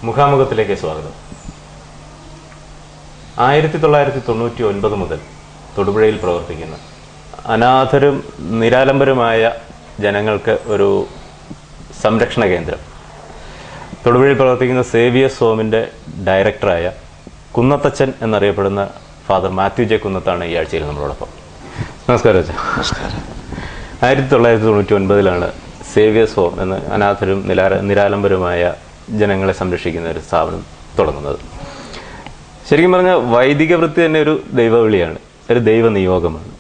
മുഖാമുഖത്തിലേക്ക് സ്വാഗതം. 1999 മുതൽ തൊടുപുഴയിൽ പ്രവർത്തിക്കുന്ന അനാഥരും നിരാലംബരുമായ ജനങ്ങൾക്ക് ഒരു സംരക്ഷണ കേന്ദ്രം, തൊടുപുഴയിൽ പ്രവർത്തിക്കുന്ന സേവിയേഴ്സ് ഹോമിൻ്റെ ഡയറക്ടറായ കുന്നത്തച്ഛൻ എന്നറിയപ്പെടുന്ന ഫാദർ മാത്യു ജെ കുന്നത്താണ് ഈ ആഴ്ചയിൽ നമ്മളോടൊപ്പം. നമസ്കാരം അച്ഛൻ. നമസ്കാരം. 1999 സേവിയേഴ്സ് ഹോം എന്ന അനാഥരും നിരാലംബരുമായ ജനങ്ങളെ സംരക്ഷിക്കുന്ന ഒരു സ്ഥാപനം തുടങ്ങുന്നത്. ശരിക്കും പറഞ്ഞാൽ വൈദിക വൃത്തി തന്നെ ഒരു ദൈവവിളിയാണ്, ഒരു ദൈവ നിയോഗമാണ്.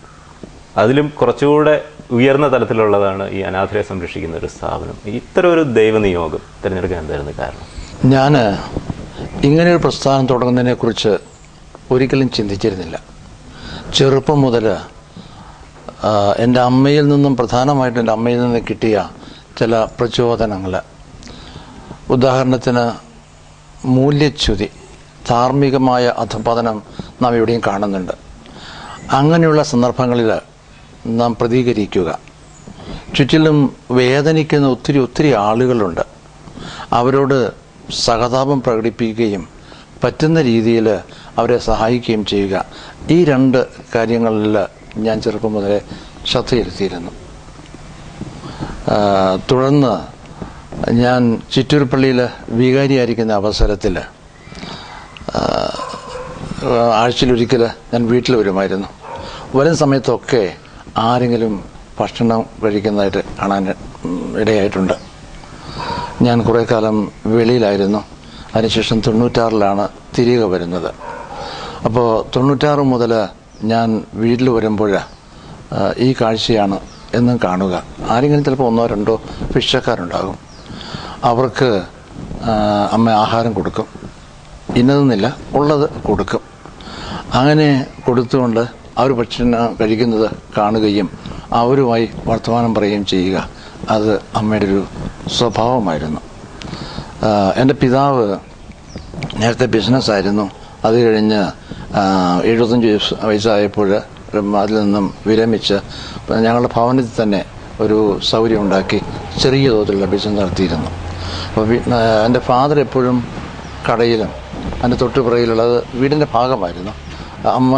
അതിലും കുറച്ചുകൂടെ ഉയർന്ന തലത്തിലുള്ളതാണ് ഈ അനാഥരെ സംരക്ഷിക്കുന്ന ഒരു സ്ഥാപനം. ഇത്തരം ഒരു ദൈവ നിയോഗം തിരഞ്ഞെടുക്കാൻ എന്തായിരുന്നു കാരണം? ഞാൻ ഇങ്ങനെയൊരു പ്രസ്ഥാനം തുടങ്ങുന്നതിനെക്കുറിച്ച് ഒരിക്കലും ചിന്തിച്ചിരുന്നില്ല. ചെറുപ്പം മുതൽ എൻ്റെ അമ്മയിൽ നിന്നും, പ്രധാനമായിട്ടും എൻ്റെ അമ്മയിൽ നിന്ന് കിട്ടിയ ചില പ്രചോദനങ്ങൾ, ഉദാഹരണത്തിന് മൂല്യച്യുതി, ധാർമ്മികമായ അധപതനം നാം എവിടെയും കാണുന്നുണ്ട്. അങ്ങനെയുള്ള സന്ദർഭങ്ങളിൽ നാം പ്രതികരിക്കുക. ചുറ്റിലും വേദനിക്കുന്ന ഒത്തിരി ആളുകളുണ്ട്. അവരോട് സഹതാപം പ്രകടിപ്പിക്കുകയും പറ്റുന്ന രീതിയിൽ അവരെ സഹായിക്കുകയും ചെയ്യുക. ഈ രണ്ട് കാര്യങ്ങളിൽ ഞാൻ ചെറുപ്പം മുതലേ ശ്രദ്ധ ചെലുത്തിയിരുന്നു. തുടർന്ന് ഞാൻ ചിറ്റൂർ പള്ളിയിൽ വികാരിയായിരിക്കുന്ന അവസരത്തിൽ ആഴ്ചയിലൊരിക്കൽ ഞാൻ വീട്ടിൽ വരുമായിരുന്നു. വരും സമയത്തൊക്കെ ആരെങ്കിലും ഭക്ഷണം കഴിക്കുന്നതായിട്ട് കാണാൻ ഇടയായിട്ടുണ്ട്. ഞാൻ കുറേ കാലം വെളിയിലായിരുന്നു. അതിനുശേഷം 96 തിരികെ വരുന്നത്. അപ്പോൾ 96 മുതൽ ഞാൻ വീട്ടിൽ വരുമ്പോൾ ഈ കാഴ്ചയാണ് എന്നും കാണുക. ആരെങ്കിലും ചിലപ്പോൾ 1-2 ഭിക്ഷക്കാരുണ്ടാകും. അവർക്ക് അമ്മ ആഹാരം കൊടുക്കും, ഇന്നതെന്നില്ല, ഉള്ളത് കൊടുക്കും. അങ്ങനെ കൊടുത്തുകൊണ്ട് അവർ ഭക്ഷണം കഴിക്കുന്നത് കാണുകയും അവരുമായി വർത്തമാനം പറയുകയും ചെയ്യുക, അത് അമ്മയുടെ ഒരു സ്വഭാവമായിരുന്നു. എൻ്റെ പിതാവ് നേരത്തെ ബിസിനസ്സായിരുന്നു. അത് കഴിഞ്ഞ് 75 വയസ്സായപ്പോൾ അതിൽ നിന്നും വിരമിച്ച് ഞങ്ങളുടെ ഭവനത്തിൽ തന്നെ ഒരു സൗകര്യം ഉണ്ടാക്കി ചെറിയ തോതിലുള്ള ബിസിനസ് നടത്തിയിരുന്നു. അപ്പോൾ എൻ്റെ ഫാദർ എപ്പോഴും കടയിലും അതിൻ്റെ തൊട്ടുപുറയിലുള്ളത് വീടിൻ്റെ ഭാഗമായിരുന്നു, അമ്മ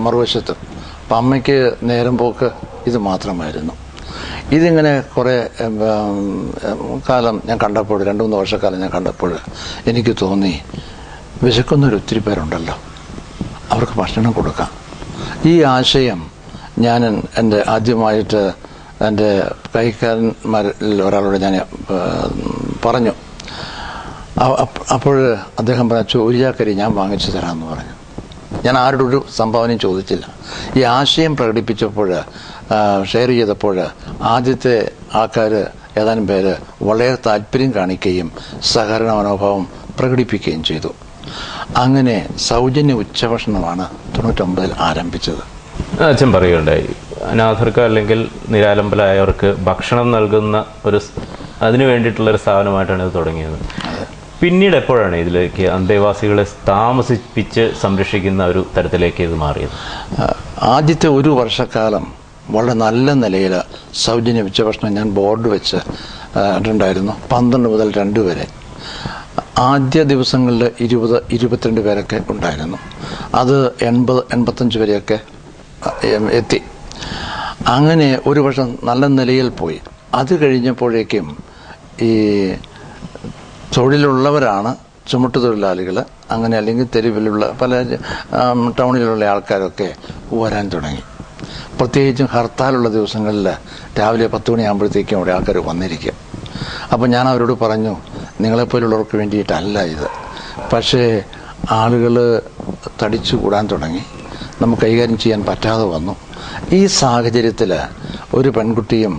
മറുവശത്ത്. അപ്പം അമ്മയ്ക്ക് നേരം പോക്ക് ഇത് മാത്രമായിരുന്നു. ഇതിങ്ങനെ കുറേ കാലം ഞാൻ കണ്ടപ്പോൾ, 2-3 വർഷക്കാലം ഞാൻ കണ്ടപ്പോൾ എനിക്ക് തോന്നി, വിശക്കുന്നൊരൊത്തിരി പേരുണ്ടല്ലോ, അവർക്ക് ഭക്ഷണം കൊടുക്കാം. ഈ ആശയം ഞാൻ ആദ്യമായിട്ട് എൻ്റെ കൈക്കാരന്മാരിൽ ഒരാളോട് ഞാൻ പറഞ്ഞു. അപ്പോൾ അദ്ദേഹം പറഞ്ഞു, 1 ചാക്കരി ഞാൻ വാങ്ങിച്ചു തരാമെന്ന് പറഞ്ഞു. ഞാൻ ആരുടെ ഒരു സംഭാവനയും ചോദിച്ചില്ല. ഈ ആശയം പ്രകടിപ്പിച്ചപ്പോൾ, ഷെയർ ചെയ്തപ്പോൾ ആദ്യത്തെ ആൾക്കാർ ഏതാനും പേര് വളരെ താല്പര്യം കാണിക്കുകയും സഹകരണ മനോഭാവം പ്രകടിപ്പിക്കുകയും ചെയ്തു. അങ്ങനെ സൗജന്യ ഉച്ചഭക്ഷണമാണ് 99 ആരംഭിച്ചത്. അച്ഛൻ പറയുകയുണ്ടായി, അനാഥർക്ക് അല്ലെങ്കിൽ നിരാലംബരായവർക്ക് ഭക്ഷണം നൽകുന്ന അതിനു വേണ്ടിയിട്ടുള്ളൊരു സ്ഥാപനമായിട്ടാണ് ഇത് തുടങ്ങിയത്. പിന്നീട് എപ്പോഴാണ് ഇതിലേക്ക് അന്തേവാസികളെ താമസിപ്പിച്ച് സംരക്ഷിക്കുന്ന ഒരു തരത്തിലേക്ക് ഇത് മാറിയത്? ആദ്യത്തെ 1 വർഷക്കാലം വളരെ നല്ല നിലയിൽ സൗജന്യ ഉച്ചഭക്ഷണം ഞാൻ ബോർഡ് വെച്ച് ഉണ്ടായിരുന്നു. 12 മുതൽ 2 വരെ. ആദ്യ ദിവസങ്ങളിൽ 20-22 പേരൊക്കെ ഉണ്ടായിരുന്നു. അത് 80-85 വരെയൊക്കെ എത്തി. അങ്ങനെ 1 വർഷം നല്ല നിലയിൽ പോയി. അത് കഴിഞ്ഞപ്പോഴേക്കും ഈ തൊഴിലുള്ളവരാണ് ചുമട്ടുതൊഴിലാളികൾ, അങ്ങനെ അല്ലെങ്കിൽ തെരുവിലുള്ള പല ടൗണിലുള്ള ആൾക്കാരൊക്കെ വരാൻ തുടങ്ങി. പ്രത്യേകിച്ചും ഹർത്താലുള്ള ദിവസങ്ങളിൽ രാവിലെ 10 മണിയാകുമ്പോഴത്തേക്കും അവിടെ ആൾക്കാർ വന്നിരിക്കും. അപ്പോൾ ഞാൻ അവരോട് പറഞ്ഞു, നിങ്ങളെപ്പോലുള്ളവർക്ക് വേണ്ടിയിട്ടല്ല ഇത്. പക്ഷേ ആളുകൾ തടിച്ചു കൂടാൻ തുടങ്ങി, നമുക്ക് കൈകാര്യം ചെയ്യാൻ പറ്റാതെ വന്നു. ഈ സാഹചര്യത്തിൽ ഒരു പെൺകുട്ടിയും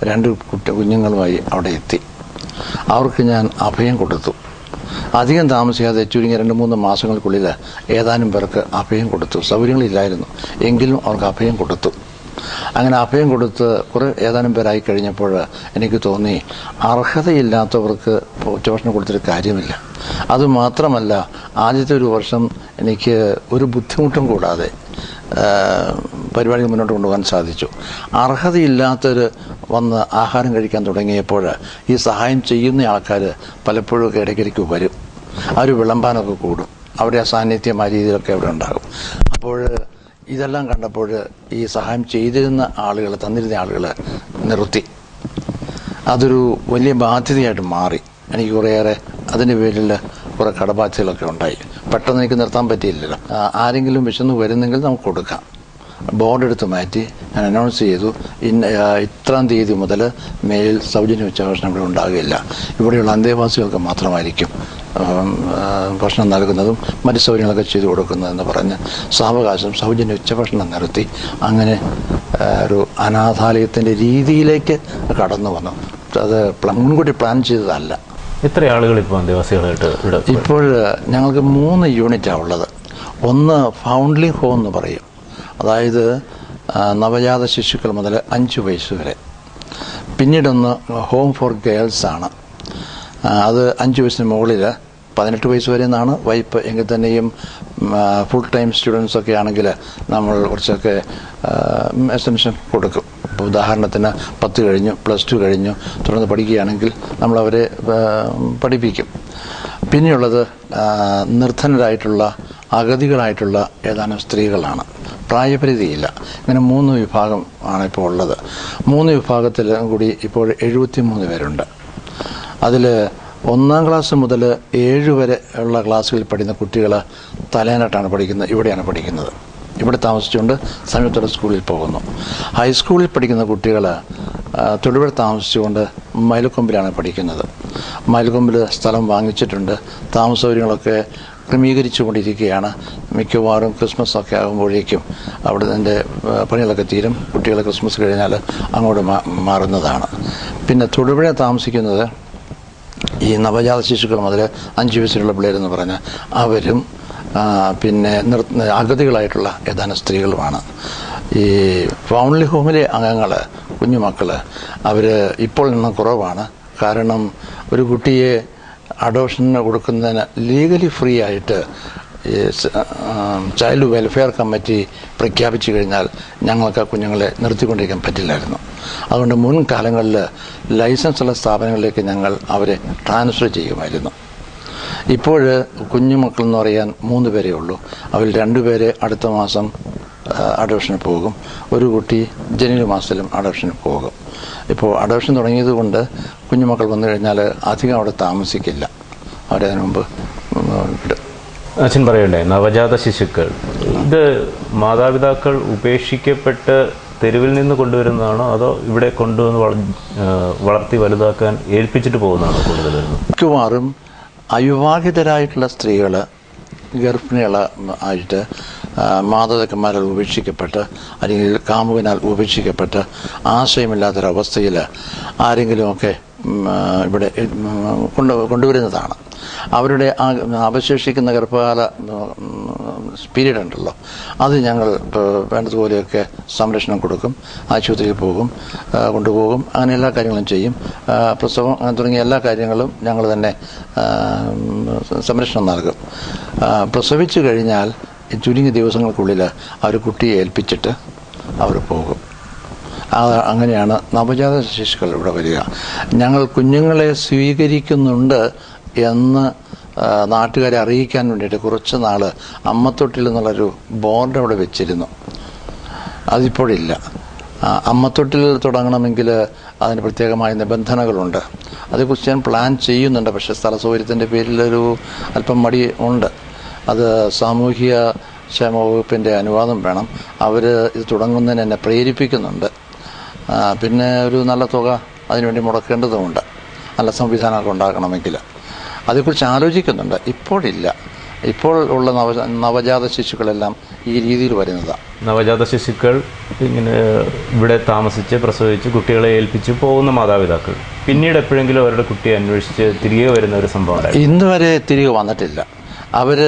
2 കുഞ്ഞുങ്ങളുമായി അവിടെ എത്തി. അവർക്ക് ഞാൻ അഭയം കൊടുത്തു. അധികം താമസിയാതെ ചുരുങ്ങിയ 2-3 മാസങ്ങൾക്കുള്ളിൽ ഏതാനും പേർക്ക് അഭയം കൊടുത്തു. സൗകര്യങ്ങളില്ലായിരുന്നു, എങ്കിലും അവർക്ക് അഭയം കൊടുത്തു. അങ്ങനെ അഭയം കൊടുത്ത് ഏതാനും പേരായി കഴിഞ്ഞപ്പോൾ എനിക്ക് തോന്നി, അർഹതയില്ലാത്തവർക്ക് ഉച്ചഭക്ഷണം കൊടുത്തിട്ട് കാര്യമില്ല. അതുമാത്രമല്ല, ആദ്യത്തെ 1 വർഷം എനിക്ക് ഒരു ബുദ്ധിമുട്ടും കൂടാതെ പരിപാടികൾ മുന്നോട്ട് കൊണ്ടുപോകാൻ സാധിച്ചു. അർഹതയില്ലാത്തവർ വന്ന് ആഹാരം കഴിക്കാൻ തുടങ്ങിയപ്പോൾ ഈ സഹായം ചെയ്യുന്ന ആൾക്കാർ പലപ്പോഴും ഇടയ്ക്കിടയ്ക്ക് വരും. അവർ വിളമ്പാനൊക്കെ കൂടും. അവരുടെ സാന്നിധ്യം ആ രീതിയിലൊക്കെ അവിടെ ഉണ്ടാകും. അപ്പോൾ ഇതെല്ലാം കണ്ടപ്പോൾ ഈ സഹായം ചെയ്തിരുന്ന ആളുകൾ, തന്നിരുന്ന ആളുകൾ നിർത്തി. അതൊരു വലിയ ബാധ്യതയായിട്ട് മാറി. എനിക്ക് കുറേയേറെ അതിൻ്റെ പേരിൽ കുറേ കടബാധ്യതകളൊക്കെ ഉണ്ടായി. പെട്ടെന്ന് എനിക്ക് നിർത്താൻ പറ്റിയില്ലല്ലോ. ആരെങ്കിലും വിശന്ന് വരുന്നെങ്കിൽ നമുക്ക് കൊടുക്കാം. ബോർഡ് എടുത്ത് മാറ്റി ഞാൻ അനൗൺസ് ചെയ്തു, ഇത്രാം തീയതി മുതൽ മേൽ സൗജന്യ ഉച്ചഭക്ഷണം ഇവിടെ ഉണ്ടാകില്ല, ഇവിടെയുള്ള അന്തേവാസികൾക്ക് മാത്രമായിരിക്കും ഭക്ഷണം നൽകുന്നതും മറ്റ് സൗകര്യങ്ങളൊക്കെ ചെയ്തു കൊടുക്കുന്നതെന്ന് പറഞ്ഞ് സാവകാശം സൗജന്യ ഉച്ചഭക്ഷണം നിർത്തി. അങ്ങനെ ഒരു അനാഥാലയത്തിൻ്റെ രീതിയിലേക്ക് കടന്നു വന്നു. അത് മുൻകൂട്ടി പ്ലാൻ ചെയ്തതല്ല. എത്ര ആളുകൾ ഇപ്പോൾ അന്തേവാസികളായിട്ട് ഇവിടെ? ഇപ്പോൾ ഞങ്ങൾക്ക് 3 യൂണിറ്റാണ് ഉള്ളത്. ഒന്ന് ഫൗണ്ട്ലിംഗ് ഹോം എന്ന് പറയും, അതായത് നവജാത ശിശുക്കൾ മുതൽ 5 വയസ്സ് വരെ. പിന്നീടൊന്ന് ഹോം ഫോർ ഗേൾസാണ്. അത് 5 വയസ്സിന് മുകളിൽ 18 വയസ്സ് വരെ എന്നാണ് വൈപ്പ്. എങ്കിൽ തന്നെയും ഫുൾ ടൈം സ്റ്റുഡൻസൊക്കെ ആണെങ്കിൽ നമ്മൾ കുറച്ചൊക്കെ എക്സ്റ്റൻഷൻ കൊടുക്കും. ഇപ്പോൾ ഉദാഹരണത്തിന് 10 കഴിഞ്ഞു, +2 കഴിഞ്ഞു, തുടർന്ന് പഠിക്കുകയാണെങ്കിൽ നമ്മളവരെ പഠിപ്പിക്കും. പിന്നെയുള്ളത് നിർധനരായിട്ടുള്ള അഗതികളായിട്ടുള്ള ഏതാനും സ്ത്രീകളാണ്. പ്രായപരിധിയില്ല. ഇങ്ങനെ 3 വിഭാഗം ആണ് ഇപ്പോൾ ഉള്ളത്. 3 വിഭാഗത്തിൽ കൂടി ഇപ്പോൾ 73 പേരുണ്ട്. അതിൽ 1-ാം ക്ലാസ് മുതൽ 7 വരെ ഉള്ള ക്ലാസ്സുകളിൽ പഠിക്കുന്ന കുട്ടികൾ തലേനാട്ടാണ് പഠിക്കുന്നത്, ഇവിടെയാണ് പഠിക്കുന്നത്. ഇവിടെ താമസിച്ചുകൊണ്ട് സംയുക്ത സ്കൂളിൽ പോകുന്നു. ഹൈസ്കൂളിൽ പഠിക്കുന്ന കുട്ടികൾ തൊടുപുഴ താമസിച്ചുകൊണ്ട് മയിലക്കൊമ്പിലാണ് പഠിക്കുന്നത്. മയിലക്കൊമ്പിൽ സ്ഥലം വാങ്ങിച്ചിട്ടുണ്ട്. താമസ സൗകര്യങ്ങളൊക്കെ ക്രമീകരിച്ചു കൊണ്ടിരിക്കുകയാണ്. മിക്കവാറും ക്രിസ്മസ് ഒക്കെ ആകുമ്പോഴേക്കും അവിടെ നിൻ്റെ പണികളൊക്കെ തീരും. കുട്ടികൾ ക്രിസ്മസ് കഴിഞ്ഞാൽ അങ്ങോട്ട് മാറുന്നതാണ്. പിന്നെ തൊടുപുഴ താമസിക്കുന്നത് ഈ നവജാത ശിശുക്കൾ മുതൽ 5 വയസ്സിലുള്ള പിള്ളേരെന്ന് പറഞ്ഞാൽ അവരും പിന്നെ അഗതികളായിട്ടുള്ള ഏതാനും സ്ത്രീകളുമാണ്. ഈ ഫൗണ്ട്ലി ഹോമിലെ അംഗങ്ങൾ, കുഞ്ഞുമക്കൾ, അവർ ഇപ്പോൾ നിന്ന് കുറവാണ്. കാരണം ഒരു കുട്ടിയെ അഡോപ്ഷന് കൊടുക്കുന്നതിന് ലീഗലി ഫ്രീ ആയിട്ട് ചൈൽഡ് വെൽഫെയർ കമ്മിറ്റി പ്രഖ്യാപിച്ചു കഴിഞ്ഞാൽ ഞങ്ങൾക്ക് കുഞ്ഞുങ്ങളെ നിർത്തിക്കൊണ്ടിരിക്കാൻ പറ്റില്ലായിരുന്നു. അതുകൊണ്ട് മുൻകാലങ്ങളിൽ ലൈസൻസുള്ള സ്ഥാപനങ്ങളിലേക്ക് ഞങ്ങൾ അവരെ ട്രാൻസ്ഫർ ചെയ്യുമായിരുന്നു. ഇപ്പോൾ കുഞ്ഞുമക്കൾ എന്ന് പറയാൻ 3 പേരേ ഉള്ളൂ. അവരിൽ 2 പേര് അടുത്ത മാസം അഡോപ്ഷന് പോകും. ഒരു കുട്ടി ജനുവരി മാസത്തിലും അഡോപ്ഷന് പോകും. ഇപ്പോൾ അഡോപ്ഷൻ തുടങ്ങിയത് കൊണ്ട് കുഞ്ഞുമക്കൾ വന്നു കഴിഞ്ഞാൽ അധികം അവിടെ താമസിക്കില്ല. അവരതിനു മുമ്പ് അച്ഛൻ പറയണ്ടേ, നവജാത ശിശുക്കൾ ഇത് മാതാപിതാക്കൾ ഉപേക്ഷിക്കപ്പെട്ട് തെരുവിൽ നിന്ന് കൊണ്ടുവരുന്നതാണോ അതോ ഇവിടെ കൊണ്ടുവന്ന് വളർത്തി വലുതാക്കാൻ ഏൽപ്പിച്ചിട്ട് പോകുന്നതാണോ കൂടുതൽ വരുന്നത്? മിക്കവാറും അവിവാഹിതരായിട്ടുള്ള സ്ത്രീകൾ ഗർഭിണികളായിട്ട് മാതാപിതാക്കന്മാരാൽ ഉപേക്ഷിക്കപ്പെട്ട് അല്ലെങ്കിൽ കാമുകനാൽ ഉപേക്ഷിക്കപ്പെട്ട് ആശയമില്ലാത്തൊരവസ്ഥയിൽ ആരെങ്കിലുമൊക്കെ ഇവിടെ കൊണ്ടുവരുന്നതാണ്. അവരുടെ അവശേഷിക്കുന്ന ഗർഭകാല പീരീഡ് ഉണ്ടല്ലോ, അത് ഞങ്ങൾ വേണ്ടതുപോലെയൊക്കെ സംരക്ഷണം കൊടുക്കും. ആശുപത്രിയിൽ കൊണ്ടുപോകും. അങ്ങനെ എല്ലാ കാര്യങ്ങളും ചെയ്യും. പ്രസവം അങ്ങനെ തുടങ്ങിയ എല്ലാ കാര്യങ്ങളും ഞങ്ങൾ തന്നെ സംരക്ഷണം നൽകും. പ്രസവിച്ചു കഴിഞ്ഞാൽ ചുരുങ്ങിയ ദിവസങ്ങൾക്കുള്ളിൽ അവർ കുട്ടിയെ ഏൽപ്പിച്ചിട്ട് അവർ പോകും. അങ്ങനെയാണ് നവജാത ശിശുക്കൾ ഇവിടെ വരിക. ഞങ്ങൾ കുഞ്ഞുങ്ങളെ സ്വീകരിക്കുന്നുണ്ട് എന്ന് നാട്ടുകാരെ അറിയിക്കാൻ വേണ്ടിയിട്ട് കുറച്ച് നാൾ അമ്മത്തൊട്ടിൽ എന്നുള്ളൊരു ബോർഡ് അവിടെ വെച്ചിരുന്നു. അതിപ്പോഴില്ല. അമ്മത്തൊട്ടിൽ തുടങ്ങണമെങ്കിൽ അതിന് പ്രത്യേകമായ നിബന്ധനകളുണ്ട്. അതേക്കുറിച്ച് ഞാൻ പ്ലാൻ ചെയ്യുന്നുണ്ട്. പക്ഷേ സ്ഥല സൗകര്യത്തിൻ്റെ പേരിലൊരു അല്പം മടി ഉണ്ട്. അത് സാമൂഹിക ക്ഷേമ വകുപ്പിൻ്റെ അനുവാദം വേണം. അവർ ഇത് തുടങ്ങുന്നതിന് എന്നെ പ്രേരിപ്പിക്കുന്നുണ്ട്. പിന്നെ ഒരു നല്ല തുക അതിനുവേണ്ടി മുടക്കേണ്ടതുമുണ്ട്. നല്ല സംവിധാനമൊക്കെ ഉണ്ടാക്കണമെങ്കിൽ അതേക്കുറിച്ച് ആലോചിക്കുന്നുണ്ട്. ഇപ്പോഴില്ല. ഇപ്പോൾ ഉള്ള നവജാത ശിശുക്കളെല്ലാം ഈ രീതിയിൽ വരുന്നതാണ്. നവജാത ശിശുക്കൾ ഇങ്ങനെ ഇവിടെ താമസിച്ച് പ്രസവിച്ച് കുട്ടികളെ ഏൽപ്പിച്ച് പോകുന്ന മാതാപിതാക്കൾ പിന്നീട് എപ്പോഴെങ്കിലും അവരുടെ കുട്ടിയെ അന്വേഷിച്ച് തിരികെ വരുന്ന ഒരു സംഭവം ഉണ്ടായി? ഇന്ന് വരെ തിരികെ വന്നിട്ടില്ല. അവർ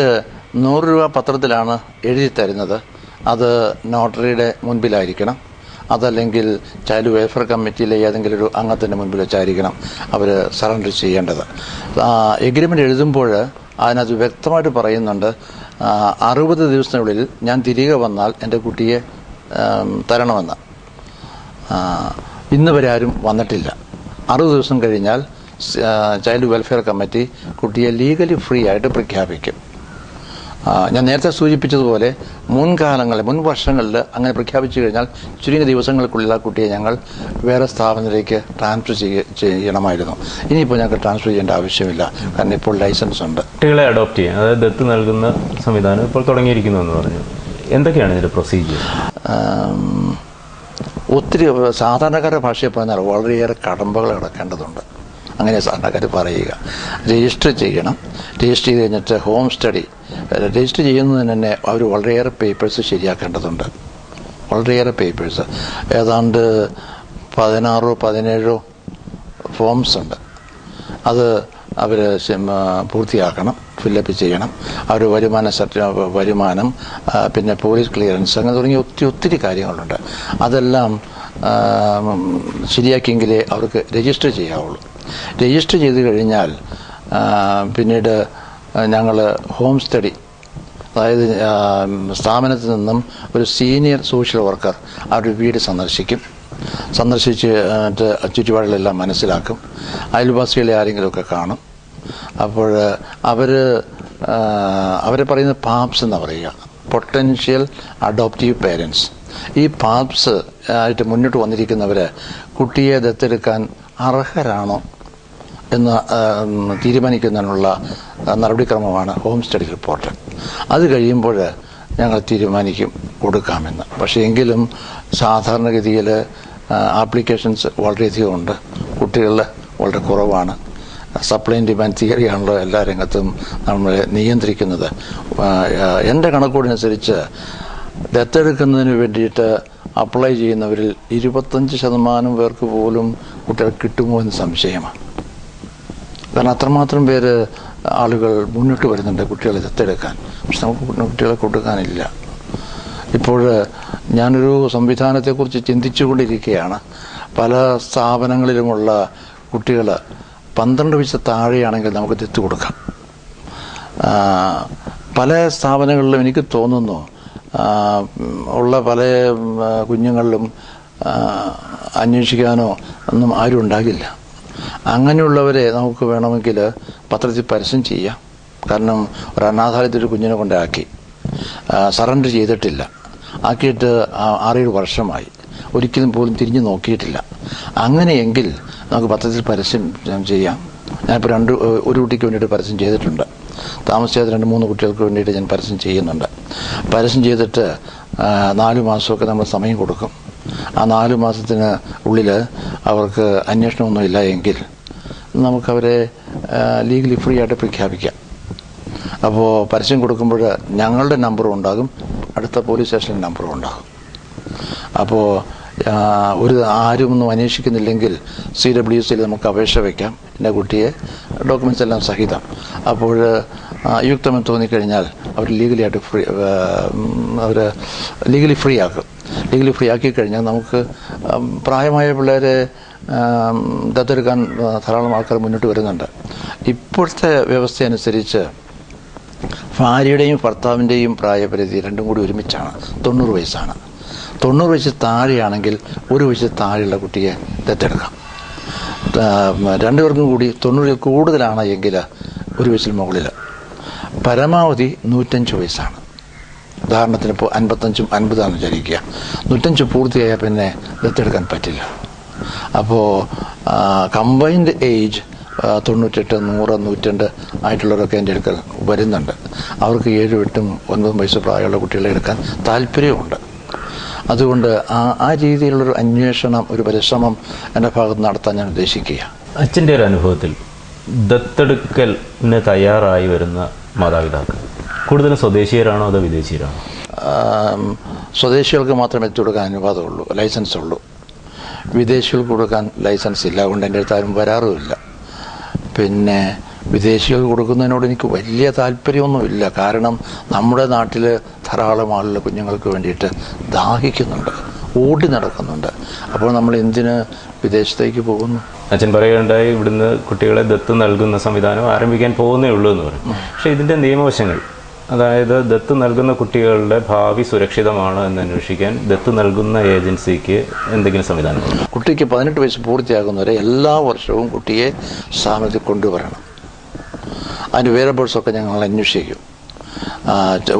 100 രൂപ പത്രത്തിലാണ് എഴുതി തരുന്നത്. അത് നോട്ടറിയുടെ മുൻപിലായിരിക്കണം. അതല്ലെങ്കിൽ ചൈൽഡ് വെൽഫെയർ കമ്മിറ്റിയിലെ ഏതെങ്കിലും ഒരു അംഗത്തിൻ്റെ മുൻപിൽ വെച്ചായിരിക്കണം അവർ സറണ്ടർ ചെയ്യേണ്ടത്. എഗ്രിമെൻ്റ് എഴുതുമ്പോൾ അതിനകത്ത് വ്യക്തമായിട്ട് പറയുന്നുണ്ട്, 60 ദിവസത്തിനുള്ളിൽ ഞാൻ തിരികെ വന്നാൽ എൻ്റെ കുട്ടിയെ തരണമെന്ന്. ഇന്ന് വരെ ആരും വന്നിട്ടില്ല. 60 ദിവസം കഴിഞ്ഞാൽ ചൈൽഡ് വെൽഫെയർ കമ്മിറ്റി കുട്ടിയെ ലീഗലി ഫ്രീ ആയിട്ട് പ്രഖ്യാപിക്കും. ഞാൻ നേരത്തെ സൂചിപ്പിച്ചതുപോലെ മുൻ വർഷങ്ങളിൽ അങ്ങനെ പ്രഖ്യാപിച്ചു കഴിഞ്ഞാൽ ചുരുങ്ങിയ ദിവസങ്ങൾക്കുള്ളിൽ ആ കുട്ടിയെ ഞങ്ങൾ വേറെ സ്ഥാപനത്തിലേക്ക് ട്രാൻസ്ഫർ ചെയ്യണമായിരുന്നു. ഇനിയിപ്പോൾ ഞങ്ങൾക്ക് ട്രാൻസ്ഫർ ചെയ്യേണ്ട ആവശ്യമില്ല, കാരണം ഇപ്പോൾ ലൈസൻസ് ഉണ്ട്. കുട്ടികളെ അഡോപ്റ്റ് ചെയ്യാൻ, അതായത് ദത്ത് നൽകുന്ന സംവിധാനം ഇപ്പോൾ തുടങ്ങിയിരിക്കുന്നു എന്ന് പറഞ്ഞു. എന്തൊക്കെയാണ് ഇതിൻ്റെ പ്രൊസീജിയർ? ഒത്തിരി സാധാരണക്കാരുടെ ഭാഷയിൽ പറഞ്ഞാൽ വളരെയേറെ കടമ്പകൾ കിടക്കേണ്ടതുണ്ട്. അങ്ങനെ സാധാരണക്കാർ പറയുക. രജിസ്റ്റർ ചെയ്യണം. രജിസ്റ്റർ ചെയ്ത് കഴിഞ്ഞിട്ട് ഹോം സ്റ്റഡി രജിസ്റ്റർ ചെയ്യുന്നതിന് തന്നെ അവർ വളരെയേറെ പേപ്പേഴ്സ് ശരിയാക്കേണ്ടതുണ്ട്. വളരെയേറെ പേപ്പേഴ്സ്, ഏതാണ്ട് 16-17 ഫോംസ് ഉണ്ട്. അത് അവർ പൂർത്തിയാക്കണം, ഫില്ലപ്പ് ചെയ്യണം. അവർ വരുമാനം, പിന്നെ പോലീസ് ക്ലിയറൻസ്, അങ്ങനെ തുടങ്ങിയ ഒത്തിരി കാര്യങ്ങളുണ്ട്. അതെല്ലാം ശരിയാക്കിയെങ്കിലേ അവർക്ക് രജിസ്റ്റർ ചെയ്യാവുള്ളൂ. രജിസ്റ്റർ ചെയ്ത് കഴിഞ്ഞാൽ പിന്നീട് ഞങ്ങൾ ഹോം സ്റ്റഡി, അതായത് സ്ഥാപനത്തിൽ നിന്നും ഒരു സീനിയർ സോഷ്യൽ വർക്കർ അവരുടെ വീട് സന്ദർശിച്ച് ചുറ്റുപാടുകളെല്ലാം മനസ്സിലാക്കും. അയൽവാസികളെ ആരെങ്കിലുമൊക്കെ കാണും. അപ്പോൾ അവരെ പറയുന്നത് പാപ്സ് എന്നാണ് പറയുക, പൊട്ടൻഷ്യൽ അഡോപ്റ്റീവ് പേരൻസ്. ഈ പാപ്സ് ആയിട്ട് മുന്നോട്ട് വന്നിരിക്കുന്നവർ കുട്ടിയെ ദത്തെടുക്കാൻ അർഹരാണോ എന്ന് തീരുമാനിക്കുന്നതിനുള്ള നടപടിക്രമമാണ് ഹോം സ്റ്റഡി റിപ്പോർട്ട്. അത് കഴിയുമ്പോൾ ഞങ്ങൾ തീരുമാനിക്കും കൊടുക്കാമെന്ന്. പക്ഷേ എങ്കിലും സാധാരണഗതിയിൽ ആപ്ലിക്കേഷൻസ് വളരെയധികം ഉണ്ട്, കുട്ടികൾ വളരെ കുറവാണ്. സപ്ലൈ ആൻഡ് ഡിമാൻഡ് തിയറിയാണല്ലോ എല്ലാ രംഗത്തും നമ്മളെ നിയന്ത്രിക്കുന്നത്. എൻ്റെ കണക്കൂടനുസരിച്ച് ദത്തെടുക്കുന്നതിന് വേണ്ടിയിട്ട് അപ്ലൈ ചെയ്യുന്നവരിൽ 25% പേർക്ക് പോലും കുട്ടികൾ കിട്ടുമോ എന്ന് സംശയമാണ്. കാരണം അത്രമാത്രം ആളുകൾ മുന്നോട്ട് വരുന്നുണ്ട് കുട്ടികളെ ദത്തെടുക്കാൻ. പക്ഷെ നമുക്ക് കുട്ടികളെ കൊടുക്കാനില്ല. ഇപ്പോൾ ഞാനൊരു സംവിധാനത്തെക്കുറിച്ച് ചിന്തിച്ചുകൊണ്ടിരിക്കുകയാണ്. പല സ്ഥാപനങ്ങളിലുമുള്ള കുട്ടികൾ 12 വയസ്സ് താഴെയാണെങ്കിൽ നമുക്ക് ദത്ത് കൊടുക്കാം. പല സ്ഥാപനങ്ങളിലും എനിക്ക് തോന്നുന്നു ഉള്ള പല കുഞ്ഞുങ്ങളിലും അന്വേഷിക്കാനോ ഒന്നും ആരും ഉണ്ടാകില്ല. അങ്ങനെയുള്ളവരെ നമുക്ക് വേണമെങ്കിൽ പത്രത്തിൽ പരസ്യം ചെയ്യാം. കാരണം ഒരു അനാഥാലയത്തിൽ കുഞ്ഞിനെ കൊണ്ടാക്കി, സറണ്ടർ ചെയ്തിട്ടില്ല, ആക്കിയിട്ട് 6-7 വർഷമായി, ഒരിക്കലും പോലും തിരിഞ്ഞു നോക്കിയിട്ടില്ല. അങ്ങനെയെങ്കിൽ നമുക്ക് പത്രത്തിൽ പരസ്യം ചെയ്യാം. ഞാനിപ്പോൾ ഒരു കുട്ടിക്ക് വേണ്ടിയിട്ട് പരസ്യം ചെയ്തിട്ടുണ്ട്. താമസിയാതെ 2-3 കുട്ടികൾക്ക് വേണ്ടിയിട്ട് ഞാൻ പരസ്യം ചെയ്യുന്നുണ്ട്. പരസ്യം ചെയ്തിട്ട് 4 മാസമൊക്കെ നമ്മൾ സമയം കൊടുക്കും. ആ 4 മാസത്തിന് ഉള്ളിൽ അവർക്ക് അന്വേഷണമൊന്നും ഇല്ല എങ്കിൽ നമുക്കവരെ ലീഗലി ഫ്രീ ആയിട്ട് പ്രഖ്യാപിക്കാം. അപ്പോൾ പരസ്യം കൊടുക്കുമ്പോൾ ഞങ്ങളുടെ നമ്പറും ഉണ്ടാകും, അടുത്ത പോലീസ് സ്റ്റേഷൻ നമ്പറും ഉണ്ടാകും. അപ്പോൾ ആരും ഒന്നും അന്വേഷിക്കുന്നില്ലെങ്കിൽ CWCയിൽ നമുക്ക് അപേക്ഷ വയ്ക്കാം, എൻ്റെ കുട്ടിയെ ഡോക്യുമെൻറ്റ്സ് എല്ലാം സഹിതം. അപ്പോൾ യുക്തമെന്ന് തോന്നിക്കഴിഞ്ഞാൽ അവർ ലീഗലി ഫ്രീ ആക്കും. ലീഗലി ഫ്രീ ആക്കി കഴിഞ്ഞാൽ നമുക്ക് പ്രായമായ പിള്ളേരെ ദത്തെടുക്കാൻ ധാരാളം ആൾക്കാർ മുന്നോട്ട് വരുന്നുണ്ട്. ഇപ്പോഴത്തെ വ്യവസ്ഥ അനുസരിച്ച് ഭാര്യയുടെയും ഭർത്താവിൻ്റെയും പ്രായപരിധി രണ്ടും കൂടി ഒരുമിച്ചാണ്. 90 വയസ്സാണ്. 90 വയസ്സ് താഴെയാണെങ്കിൽ 1 വയസ്സ് താഴെയുള്ള കുട്ടിയെ ദത്തെടുക്കാം. 2 പേർക്കും കൂടി 90 കൂടുതലാണ് എങ്കിൽ 1 വയസ്സിന് മുകളിൽ. പരമാവധി 105 വയസ്സാണ്. ഉദാഹരണത്തിന് ഇപ്പോൾ 55-50 ആണെന്ന് വിചാരിക്കുക. 105 പൂർത്തിയായാൽ പിന്നെ ദത്തെടുക്കാൻ പറ്റില്ല. അപ്പോൾ കമ്പൈൻഡ് ഏജ് 98, 100, 102 ആയിട്ടുള്ളവരൊക്കെ എൻ്റെ അടുക്കൽ വരുന്നുണ്ട്. അവർക്ക് 7, 8, 9 വയസ്സ് പ്രായമുള്ള കുട്ടികളെ എടുക്കാൻ താല്പര്യമുണ്ട്. അതുകൊണ്ട് ആ രീതിയിലുള്ളൊരു അന്വേഷണം, ഒരു പരിശ്രമം എൻ്റെ ഭാഗത്ത് നടത്താൻ ഞാൻ ഉദ്ദേശിക്കുക. അച്ഛൻ്റെ ഒരു അനുഭവത്തിൽ ദത്തെടുക്കലിന് തയ്യാറായി വരുന്ന മാതാപിതാക്കൾ കൂടുതലും സ്വദേശീയരാണോ അതോ വിദേശീയരാണോ? സ്വദേശികൾക്ക് മാത്രമേ കൊടുക്കാൻ അനുവാദമുള്ളൂ, ലൈസൻസ് ഉള്ളൂ. വിദേശികൾക്ക് കൊടുക്കാൻ ലൈസൻസ് ഇല്ല. അതുകൊണ്ട് എൻ്റെ അടുത്ത് ആരും വരാറുമില്ല. പിന്നെ വിദേശികൾക്ക് കൊടുക്കുന്നതിനോട് എനിക്ക് വലിയ താല്പര്യമൊന്നുമില്ല. കാരണം നമ്മുടെ നാട്ടിൽ ധാരാളം ആളുകൾ കുഞ്ഞുങ്ങൾക്ക് വേണ്ടിയിട്ട് ദാഹിക്കുന്നുണ്ട്, ഓടി നടക്കുന്നുണ്ട്. അപ്പോൾ നമ്മൾ എന്തിന് വിദേശത്തേക്ക് പോകുന്നു? അച്ഛൻ പറയുകയുണ്ടായി ഇവിടുന്ന് കുട്ടികളെ ദത്ത് നൽകുന്ന സംവിധാനം ആരംഭിക്കാൻ പോകുന്നേ ഉള്ളൂ എന്ന് പറയും. പക്ഷേ ഇതിൻ്റെ നിയമവശങ്ങൾ അതായത് ദത്ത് നൽകുന്ന കുട്ടികളുടെ ഭാവി സുരക്ഷിതമാണോ എന്ന് അന്വേഷിക്കാൻ ദത്ത് നൽകുന്ന ഏജൻസിക്ക് എന്തെങ്കിലും സംവിധാനമുണ്ടോ? കുട്ടിക്ക് 18 വയസ്സ് പൂർത്തിയാകുന്നവരെ എല്ലാ വർഷവും കുട്ടിയെ സ്ഥാപനത്തിൽ കൊണ്ടുവരണം. അതിൻ്റെ വേരബിൾസൊക്കെ ഞങ്ങൾ അന്വേഷിക്കും.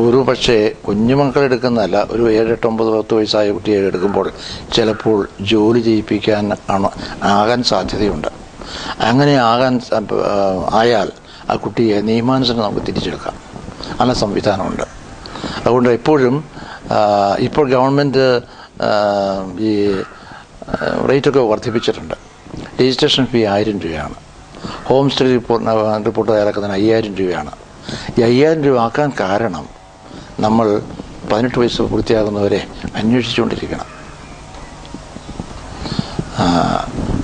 ഒരു പക്ഷേ കുഞ്ഞുമക്കളെടുക്കുന്നതല്ല, ഒരു 7, 8, 9, 10 വയസ്സായ കുട്ടിയെ എടുക്കുമ്പോൾ ചിലപ്പോൾ ജോലി ചെയ്യിപ്പിക്കാൻ ആകാൻ സാധ്യതയുണ്ട്. അങ്ങനെ ആയാൽ ആ കുട്ടിയെ നിയമാനുസരണം നമുക്ക് തിരിച്ചെടുക്കാം. നല്ല സംവിധാനമുണ്ട്. അതുകൊണ്ട് എപ്പോഴും ഇപ്പോൾ ഗവൺമെൻറ് ഈ റേറ്റൊക്കെ വർദ്ധിപ്പിച്ചിട്ടുണ്ട്. രജിസ്ട്രേഷൻ ഫീ 1000 രൂപയാണ്. ഹോം സ്റ്റേ റിപ്പോർട്ട് തയ്യാറാക്കുന്നതിന് 5000 രൂപയാണ്. ഈ 5000 രൂപ ആക്കാൻ കാരണം നമ്മൾ 18 വയസ്സ് പൂർത്തിയാകുന്നവരെ അന്വേഷിച്ചുകൊണ്ടിരിക്കണം.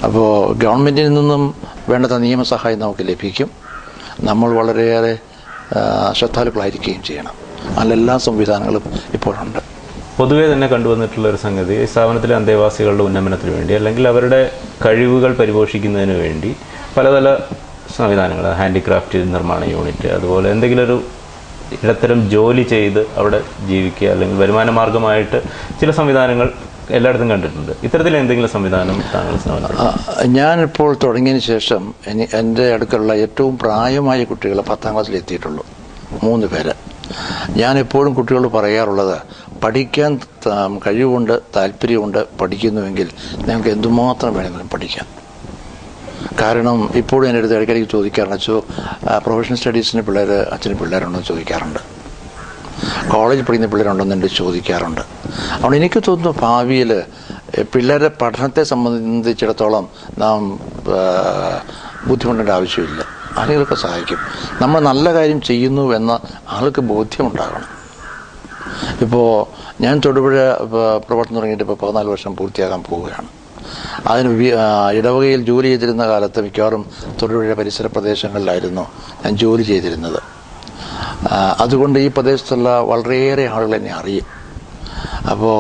അപ്പോൾ ഗവൺമെൻറ്റിൽ നിന്നും വേണ്ടത്ര നിയമസഹായം നമുക്ക് ലഭിക്കും. നമ്മൾ വളരെയേറെ ശ്രദ്ധാലുക്കളായിരിക്കുകയും ചെയ്യണം. അതിലെല്ലാ സംവിധാനങ്ങളും ഇപ്പോഴുണ്ട്. പൊതുവെ തന്നെ കണ്ടുവന്നിട്ടുള്ള ഒരു സംഗതി, ഈ സ്ഥാപനത്തിലെ അന്തേവാസികളുടെ ഉന്നമനത്തിന് വേണ്ടി അല്ലെങ്കിൽ അവരുടെ കഴിവുകൾ പരിപോഷിക്കുന്നതിന് വേണ്ടി പല സംവിധാനങ്ങൾ, ഹാൻഡിക്രാഫ്റ്റ് നിർമ്മാണ യൂണിറ്റ്, അതുപോലെ എന്തെങ്കിലും ഒരു ഇടത്തരം ജോലി ചെയ്ത് അവിടെ ജീവിക്കുക അല്ലെങ്കിൽ വരുമാന മാർഗമായിട്ട് ചില സംവിധാനങ്ങൾ എല്ലായിടത്തും കണ്ടിട്ടുണ്ട്. ഇത്തരത്തിൽ എന്തെങ്കിലും സംവിധാനം താങ്കൾ? ഞാനിപ്പോൾ തുടങ്ങിയതിന് ശേഷം എൻ്റെ അടുക്കലുള്ള ഏറ്റവും പ്രായമായ കുട്ടികൾ 10ാം ക്ലാസ്സിൽ എത്തിയിട്ടുള്ളൂ, 3 പേര്. ഞാനെപ്പോഴും കുട്ടികളോട് പറയാറുള്ളത്, പഠിക്കാൻ കഴിവുണ്ട്, താല്പര്യമുണ്ട്, പഠിക്കുന്നുവെങ്കിൽ നിങ്ങൾക്ക് എന്തുമാത്രം വേണമെങ്കിലും പഠിക്കാം. കാരണം ഇപ്പോഴും എൻ്റെ അടുത്ത് ഇടയ്ക്കിടയ്ക്ക് ചോദിക്കാറുണ്ട്, പ്രൊഫഷണൽ സ്റ്റഡീസിന് അച്ഛന് പിള്ളേരുണ്ടോ എന്ന് ചോദിക്കാറുണ്ട്. കോളേജിൽ പഠിക്കുന്ന പിള്ളേരുണ്ടോയെന്ന് എൻ്റെ ചോദിക്കാറുണ്ട്. അതുകൊണ്ട് എനിക്ക് തോന്നുന്നു ഭാവിയിൽ പിള്ളേരുടെ പഠനത്തെ സംബന്ധിച്ചിടത്തോളം നാം ബുദ്ധിമുട്ടേണ്ട ആവശ്യമില്ല. ആളുകൾക്ക് സഹായിക്കും. നമ്മൾ നല്ല കാര്യം ചെയ്യുന്നു എന്ന ആൾക്ക് ബോധ്യമുണ്ടാകണം. ഇപ്പോൾ ഞാൻ തൊടുപുഴ പ്രവർത്തനം തുടങ്ങിയിട്ട് ഇപ്പോൾ 14 വർഷം പൂർത്തിയാകാൻ പോവുകയാണ്. അതിന് ഇടവകയിൽ ജോലി ചെയ്തിരുന്ന കാലത്ത് മിക്കവാറും തൊടുപുഴ പരിസര പ്രദേശങ്ങളിലായിരുന്നു ഞാൻ ജോലി ചെയ്തിരുന്നത്. അതുകൊണ്ട് ഈ പ്രദേശത്തുള്ള വളരെയേറെ ആളുകൾ എന്നെ അറിയും. അപ്പോൾ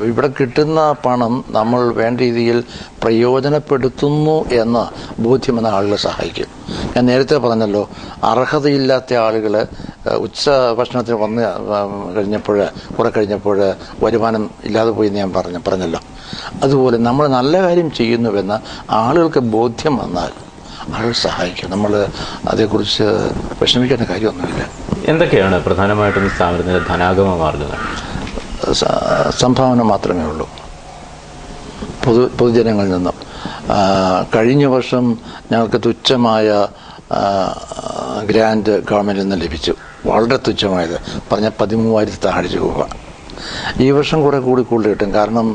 ഇവിടെ കിട്ടുന്ന പണം നമ്മൾ വേണ്ട രീതിയിൽ പ്രയോജനപ്പെടുത്തുന്നു എന്ന ബോധ്യമെന്ന ആളുകളെ സഹായിക്കും. ഞാൻ നേരത്തെ പറഞ്ഞല്ലോ, അർഹതയില്ലാത്ത ആളുകൾ ഉച്ച ഭക്ഷണത്തിന് കുറെ കഴിഞ്ഞപ്പോൾ വരുമാനം ഇല്ലാതെ പോയി എന്ന് ഞാൻ പറഞ്ഞല്ലോ. അതുപോലെ നമ്മൾ നല്ല കാര്യം ചെയ്യുന്നുവെന്ന് ആളുകൾക്ക് ബോധ്യം വന്നാൽ ആളുകൾ സഹായിക്കും. നമ്മൾ അതേക്കുറിച്ച് വിഷമിക്കേണ്ട കാര്യമൊന്നുമില്ല. എന്തൊക്കെയാണ് പ്രധാനമായിട്ടും സ്ഥാപനത്തിൻ്റെ ധനാഗമ മാർഗങ്ങൾ? സംഭാവന മാത്രമേ ഉള്ളൂ പൊതുജനങ്ങളിൽ നിന്നും. കഴിഞ്ഞ വർഷം ഞങ്ങൾക്ക് തുച്ഛമായ ഗ്രാൻഡ് ഗവൺമെൻറ്റിൽ നിന്ന് ലഭിച്ചു. വളരെ തുച്ഛമായത് പറഞ്ഞ 13,000 താഴെ രൂപ. ഈ വർഷം കുറെ കൂടുതൽ കിട്ടും. കാരണം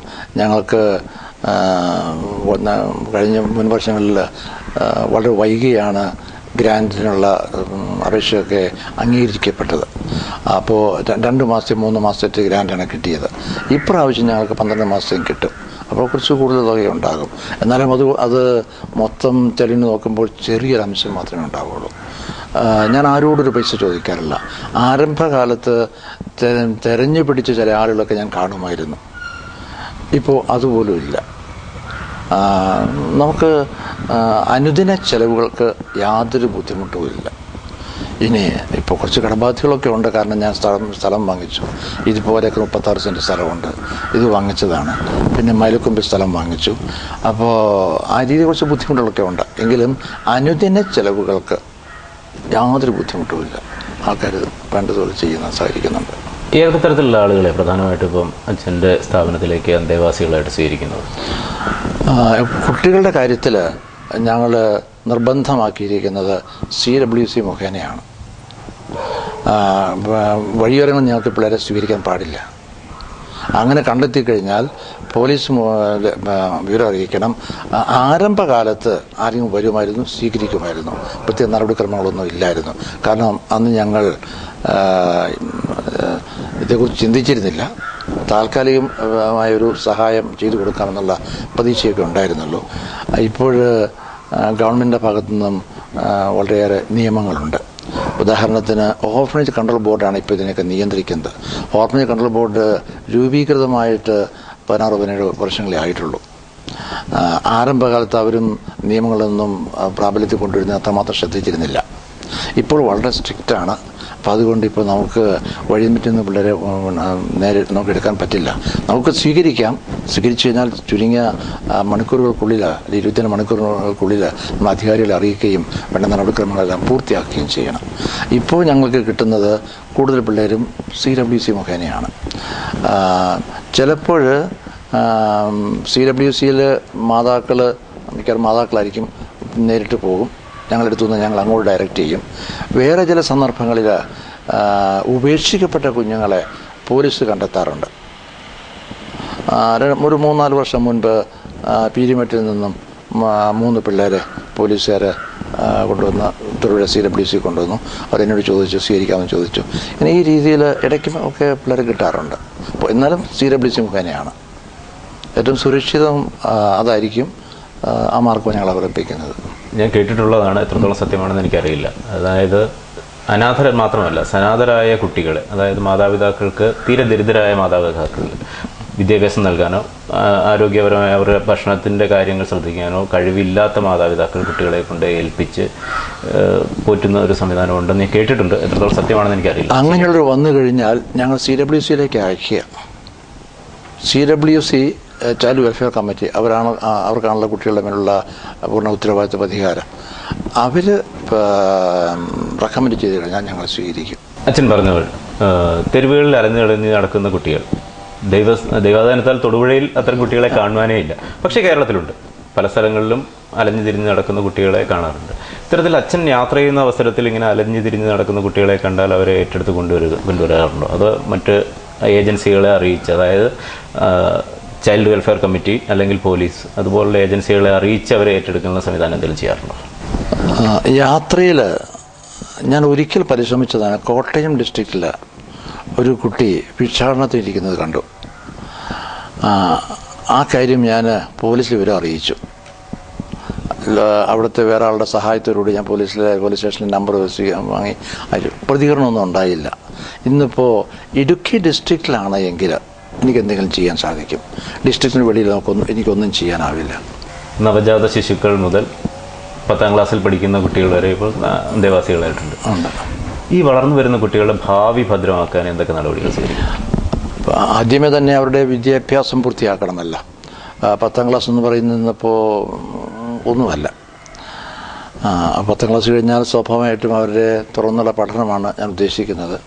ഞങ്ങൾക്ക് കഴിഞ്ഞ മുൻ വർഷങ്ങളിൽ വളരെ വൈകിയാണ് ഗ്രാൻറ്റിനുള്ള അപേക്ഷയൊക്കെ അംഗീകരിക്കപ്പെട്ടത്. അപ്പോൾ 2 മാസത്തെ 3 മാസത്തെ ഗ്രാൻറ്റാണ് കിട്ടിയത്. ഇപ്രാവശ്യം ഞങ്ങൾക്ക് 12 മാസത്തേക്കും കിട്ടും. അപ്പോൾ കുറച്ച് കൂടുതൽ തുകയുണ്ടാകും. എന്നാലും അത് മൊത്തം തെളിഞ്ഞ് നോക്കുമ്പോൾ ചെറിയൊരു അംശം മാത്രമേ ഉണ്ടാവുള്ളൂ. ഞാൻ ആരോടൊരു പൈസ ചോദിക്കാറില്ല. ആരംഭകാലത്ത് തെരഞ്ഞു പിടിച്ച ചില ആളുകളൊക്കെ ഞാൻ കാണുമായിരുന്നു. ഇപ്പോൾ അതുപോലും ഇല്ല. നമുക്ക് അനുദിന ചെലവുകൾക്ക് യാതൊരു ബുദ്ധിമുട്ടുമില്ല. ഇനി ഇപ്പോൾ കുറച്ച് കടബാധ്യതകളൊക്കെ ഉണ്ട്. കാരണം ഞാൻ സ്ഥലം വാങ്ങിച്ചു. ഇതുപോലെയൊക്കെ 36 സെൻറ്റ് സ്ഥലമുണ്ട്. ഇത് വാങ്ങിച്ചതാണ്. പിന്നെ മൈലക്കൊമ്പിൽ സ്ഥലം വാങ്ങിച്ചു. അപ്പോൾ ആ രീതിയിൽ കുറച്ച് ബുദ്ധിമുട്ടുകളൊക്കെ ഉണ്ട്. എങ്കിലും അനുദിന ചെലവുകൾക്ക് യാതൊരു ബുദ്ധിമുട്ടുമില്ല. ആൾക്കാർ വേണ്ടതുപോലെ സഹായിക്കുന്നുണ്ട്. ഏതൊക്കെ തരത്തിലുള്ള ആളുകളെ പ്രധാനമായിട്ടും ഇപ്പം അച്ഛൻ്റെ സ്ഥാപനത്തിലേക്ക് അന്തേവാസികളായിട്ട് സ്വീകരിക്കുന്നത്? കുട്ടികളുടെ കാര്യത്തിൽ ഞങ്ങൾ നിർബന്ധമാക്കിയിരിക്കുന്നത് CWC മുഖേനയാണ്. വഴിയോരങ്ങൾ ഞങ്ങൾക്ക് പിള്ളേരെ സ്വീകരിക്കാൻ പാടില്ല. അങ്ങനെ കണ്ടെത്തി കഴിഞ്ഞാൽ പോലീസ് വിവരം അറിയിക്കണം. ആരംഭകാലത്ത് ആരെങ്കിലും വരുമായിരുന്നു, സ്വീകരിക്കുമായിരുന്നു. പ്രത്യേക നടപടിക്രമങ്ങളൊന്നും ഇല്ലായിരുന്നു. കാരണം അന്ന് ഞങ്ങൾ ഇതേക്കുറിച്ച് ചിന്തിച്ചിരുന്നില്ല. താൽക്കാലികമായൊരു സഹായം ചെയ്തു കൊടുക്കാമെന്നുള്ള പ്രതീക്ഷയൊക്കെ ഉണ്ടായിരുന്നുള്ളൂ. ഇപ്പോൾ ഗവൺമെൻറ്റിൻ്റെ ഭാഗത്തു നിന്നും വളരെയേറെ നിയമങ്ങളുണ്ട്. ഉദാഹരണത്തിന് ഓർഫനേജ് കൺട്രോൾ ബോർഡാണ് ഇപ്പോൾ ഇതിനെയൊക്കെ നിയന്ത്രിക്കുന്നത്. ഓർഫനേജ് കൺട്രോൾ ബോർഡ് രൂപീകൃതമായിട്ട് 16-17 വർഷങ്ങളേ ആയിട്ടുള്ളൂ. ആരംഭകാലത്ത് അവരും നിയമങ്ങളൊന്നും പ്രാബല്യത്തിൽ കൊണ്ടുവരുന്ന അത്രമാത്രം ശ്രദ്ധിച്ചിരുന്നില്ല. ഇപ്പോൾ വളരെ സ്ട്രിക്റ്റാണ്. അപ്പോൾ അതുകൊണ്ട് ഇപ്പോൾ നമുക്ക് വഴിയിൽ പറ്റുന്ന പിള്ളേരെ നേരെ നമുക്ക് എടുക്കാൻ പറ്റില്ല. നമുക്ക് സ്വീകരിച്ചു കഴിഞ്ഞാൽ ചുരുങ്ങിയ മണിക്കൂറുകൾക്കുള്ളിൽ, അല്ലെങ്കിൽ 24 മണിക്കൂറുകൾക്കുള്ളിൽ നമ്മൾ അധികാരികളെ അറിയിക്കുകയും വേണ്ട നടപടിക്രമങ്ങളെല്ലാം പൂർത്തിയാക്കുകയും ചെയ്യണം. ഇപ്പോൾ ഞങ്ങൾക്ക് കിട്ടുന്നത് കൂടുതൽ പിള്ളേരും CWC മുഖേനയാണ്. ചിലപ്പോൾ CWCയിൽ മിക്കവാറും മാതാക്കളായിരിക്കും നേരിട്ട് പോകും. ഞങ്ങളെടുത്തു നിന്ന് ഞങ്ങൾ അങ്ങോട്ട് ഡയറക്റ്റ് ചെയ്യും. വേറെ ചില സന്ദർഭങ്ങളിൽ ഉപേക്ഷിക്കപ്പെട്ട കുഞ്ഞുങ്ങളെ പോലീസ് കണ്ടെത്താറുണ്ട്. ഒരു 3-4 വർഷം മുൻപ് പീരിമേട്ടിൽ നിന്നും 3 പിള്ളേരെ പോലീസുകാർ കൊണ്ടുവന്ന് തൊടുപുഴ CWC കൊണ്ടുവന്നു. അവരെന്നോട് ചോദിച്ചു, സ്വീകരിക്കാമെന്ന് ചോദിച്ചു. ഇങ്ങനെ ഈ രീതിയിൽ ഇടയ്ക്കും ഒക്കെ പിള്ളേരെ കിട്ടാറുണ്ട്. അപ്പോൾ എന്നാലും CWC മുഖേനയാണ് ഏറ്റവും സുരക്ഷിതം. അതായിരിക്കും ആ മാർഗം ഞങ്ങൾ അവലംബിക്കുന്നത്. ഞാൻ കേട്ടിട്ടുള്ളതാണ്, എത്രത്തോളം സത്യമാണെന്ന് എനിക്കറിയില്ല. അതായത് അനാഥർ മാത്രമല്ല, സനാഥരായ കുട്ടികളെ, അതായത് മാതാപിതാക്കൾക്ക്, തീരെ ദരിദ്രരായ മാതാപിതാക്കൾ വിദ്യാഭ്യാസം നൽകാനോ ആരോഗ്യപരമായ അവരുടെ ഭക്ഷണത്തിൻ്റെ കാര്യങ്ങൾ ശ്രദ്ധിക്കാനോ കഴിവില്ലാത്ത മാതാപിതാക്കൾ കുട്ടികളെ കൊണ്ട് ഏൽപ്പിച്ച് പോറ്റുന്ന ഒരു സംവിധാനം ഉണ്ടെന്ന് ഞാൻ കേട്ടിട്ടുണ്ട്. എത്രത്തോളം സത്യമാണെന്ന് എനിക്കറിയില്ല. അങ്ങനെയുള്ളവർ വന്നു കഴിഞ്ഞാൽ ഞങ്ങൾ CWCയിലേക്ക് അയക്കുക. CWC ചൈൽഡ് വെൽഫെയർ കമ്മിറ്റി അവർക്കാണുള്ള കുട്ടികളുടെ മേലുള്ള പൂർണ്ണ ഉത്തരവാദിത്വ അധികാരം. അവർ റെക്കമെൻഡ് ചെയ്ത് കഴിഞ്ഞാൽ ഞങ്ങൾ സ്വീകരിക്കും. അച്ഛൻ പറഞ്ഞവൾ തെരുവുകളിൽ അലഞ്ഞ് നടക്കുന്ന കുട്ടികൾ, ദൈവാധാനത്താൽ തൊടുപുഴയിൽ അത്തരം കുട്ടികളെ കാണുവാനേ ഇല്ല. പക്ഷേ കേരളത്തിലുണ്ട്, പല സ്ഥലങ്ങളിലും അലഞ്ഞു തിരിഞ്ഞ് നടക്കുന്ന കുട്ടികളെ കാണാറുണ്ട്. ഇത്തരത്തിൽ അച്ഛൻ യാത്ര ചെയ്യുന്ന അവസരത്തിൽ ഇങ്ങനെ അലഞ്ഞു തിരിഞ്ഞ് നടക്കുന്ന കുട്ടികളെ കണ്ടാൽ അവരെ ഏറ്റെടുത്ത് കൊണ്ടുവരാറുണ്ടോ? അത് മറ്റ് ഏജൻസികളെ അറിയിച്ച്, അതായത് ചൈൽഡ് വെൽഫെയർ കമ്മിറ്റി അല്ലെങ്കിൽ പോലീസ് അതുപോലുള്ള ഏജൻസികളെ അറിയിച്ച് അവരെ ഏറ്റെടുക്കുന്ന സംവിധാനം എന്തെങ്കിലും ചെയ്യാറുണ്ടോ? യാത്രയിൽ ഞാൻ ഒരിക്കൽ പരിശ്രമിച്ചതാണ്. കോട്ടയം ഡിസ്ട്രിക്റ്റിൽ ഒരു കുട്ടി ഭിക്ഷാടനത്തിലിരിക്കുന്നത് കണ്ടു. ആ കാര്യം ഞാൻ പോലീസിൽ വിവരം അറിയിച്ചു. അവിടുത്തെ വേറെ ആളുടെ സഹായത്തോടുകൂടി ഞാൻ പോലീസ് സ്റ്റേഷനിൽ നമ്പർ വാങ്ങി. പ്രതികരണമൊന്നും ഉണ്ടായില്ല. ഇന്നിപ്പോൾ ഇടുക്കി ഡിസ്ട്രിക്റ്റിലാണ് എങ്കിൽ എനിക്കെന്തെങ്കിലും ചെയ്യാൻ സാധിക്കും. ഡിസ്ട്രിക്റ്റിന് വെളിയിൽ എനിക്കൊന്നും ചെയ്യാനാവില്ല. നവജാത ശിശുക്കൾ മുതൽ 10ാം ക്ലാസ്സിൽ പഠിക്കുന്ന കുട്ടികൾ വരെ ഇപ്പോൾ അന്തേവാസികളായിട്ടുണ്ട്. ഈ വളർന്നു വരുന്ന കുട്ടികളുടെ ഭാവി ഭദ്രമാക്കാൻ എന്തൊക്കെ നടപടികൾ സ്വീകരിക്കും? ആദ്യമേ തന്നെ അവരുടെ വിദ്യാഭ്യാസം പൂർത്തിയാക്കണമല്ല. 10ാം ക്ലാസ് എന്ന് പറയുന്നപ്പോൾ ഒന്നുമല്ല. 10ാം ക്ലാസ് കഴിഞ്ഞാൽ സ്വാഭാവികമായിട്ടും അവരുടെ തുറന്നുള്ള പഠനമാണ് ഞാൻ ഉദ്ദേശിക്കുന്നത്.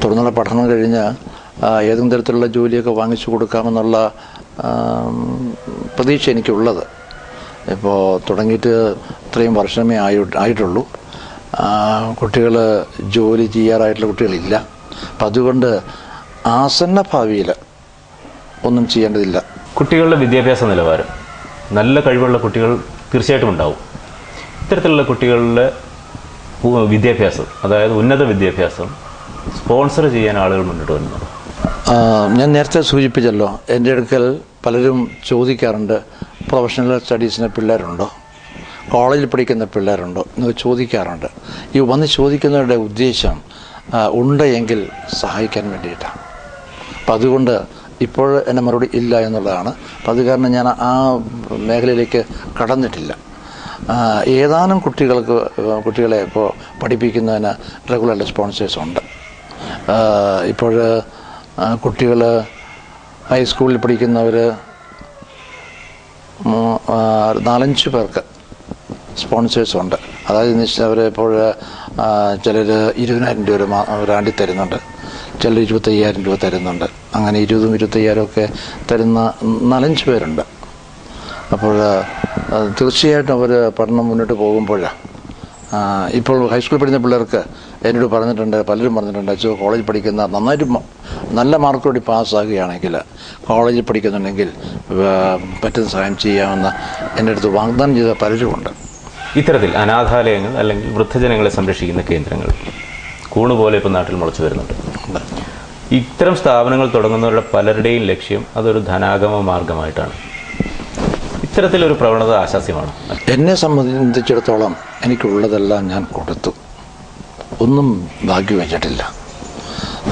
തുറന്നുള്ള പഠനം കഴിഞ്ഞ് ഏതെങ്കിലും തരത്തിലുള്ള ജോലിയൊക്കെ വാങ്ങിച്ചു കൊടുക്കാമെന്നുള്ള പ്രതീക്ഷ എനിക്കുള്ളത്. ഇപ്പോൾ തുടങ്ങിയിട്ട് ഇത്രയും വർഷമേ ആയിട്ടുള്ളൂ. കുട്ടികൾ ജോലി ചെയ്യാറായിട്ടുള്ള കുട്ടികളില്ല. അപ്പം അതുകൊണ്ട് ആസന്ന ഭാവിയിൽ ഒന്നും ചെയ്യേണ്ടതില്ല. കുട്ടികളുടെ വിദ്യാഭ്യാസ നിലവാരം, നല്ല കഴിവുള്ള കുട്ടികൾ തീർച്ചയായിട്ടും ഉണ്ടാവും. ഇത്തരത്തിലുള്ള കുട്ടികളുടെ വിദ്യാഭ്യാസം, അതായത് ഉന്നത വിദ്യാഭ്യാസം സ്പോൺസർ ചെയ്യാൻ ആളുകൾ മുന്നോട്ട് വരുന്നുണ്ട്. ഞാൻ നേരത്തെ സൂചിപ്പിച്ചല്ലോ, എൻ്റെ അടുക്കൽ പലരും ചോദിക്കാറുണ്ട്, പ്രൊഫഷണൽ സ്റ്റഡീസിന് പിള്ളേരുണ്ടോ, കോളേജിൽ പഠിക്കുന്ന പിള്ളേരുണ്ടോ എന്നൊക്കെ ചോദിക്കാറുണ്ട്. ഈ വന്ന് ചോദിക്കുന്നവരുടെ ഉദ്ദേശം ഉണ്ട് എങ്കിൽ സഹായിക്കാൻ വേണ്ടിയിട്ടാണ്. അപ്പം അതുകൊണ്ട് ഇപ്പോൾ എൻ്റെ മറുപടി ഇല്ല എന്നുള്ളതാണ്. അപ്പം അത് കാരണം ഞാൻ ആ മേഖലയിലേക്ക് കടന്നിട്ടില്ല. ഏതാനും കുട്ടികളെ ഇപ്പോൾ പഠിപ്പിക്കുന്നതിന് റെഗുലർ സ്പോൺസേഴ്സ് ഉണ്ട്. ഇപ്പോൾ കുട്ടികൾ ഹൈസ്കൂളിൽ പഠിക്കുന്നവർ 4-5 പേർക്ക് സ്പോൺസേഴ്സ് ഉണ്ട്. അതായത് അവർ ഇപ്പോൾ ചിലർ 20,000 രൂപ ഒരാണ്ടിൽ തരുന്നുണ്ട്, ചിലർ 25,000 രൂപ തരുന്നുണ്ട്. അങ്ങനെ 20,000-25,000 ഒക്കെ തരുന്ന 4-5 പേരുണ്ട്. അപ്പോൾ തീർച്ചയായിട്ടും അവർ പഠനം മുന്നോട്ട് പോകുമ്പോഴാണ്. ഇപ്പോൾ ഹൈസ്കൂളിൽ പഠിക്കുന്ന പിള്ളേർക്ക് എന്നോട് പറഞ്ഞിട്ടുണ്ട്, പലരും പറഞ്ഞിട്ടുണ്ട്, അച്ഛൻ കോളേജിൽ പഠിക്കുന്ന നന്നായിട്ട് നല്ല മാർക്കോടി പാസ്സാകുകയാണെങ്കിൽ കോളേജിൽ പഠിക്കുന്നുണ്ടെങ്കിൽ പറ്റുന്ന സഹായം ചെയ്യാമെന്ന് എൻ്റെ അടുത്ത് വാഗ്ദാനം ചെയ്ത പലരുമുണ്ട്. ഇത്തരത്തിൽ അനാഥാലയങ്ങൾ അല്ലെങ്കിൽ വൃദ്ധജനങ്ങളെ സംരക്ഷിക്കുന്ന കേന്ദ്രങ്ങൾ കൂണുപോലെ ഇപ്പോൾ നാട്ടിൽ മുളച്ചു വരുന്നുണ്ട്. ഇത്തരം സ്ഥാപനങ്ങൾ തുടങ്ങുന്നവരുടെ പലരുടെയും ലക്ഷ്യം അതൊരു ധനാഗമ മാർഗമായിട്ടാണ്. ഇത്തരത്തിലൊരു പ്രവണത ആശാസ്യമാണ്. എന്നെ സംബന്ധിച്ചിടത്തോളം എനിക്കുള്ളതെല്ലാം ഞാൻ കൊടുത്തു, ഒന്നും ബാക്കി വെച്ചിട്ടില്ല.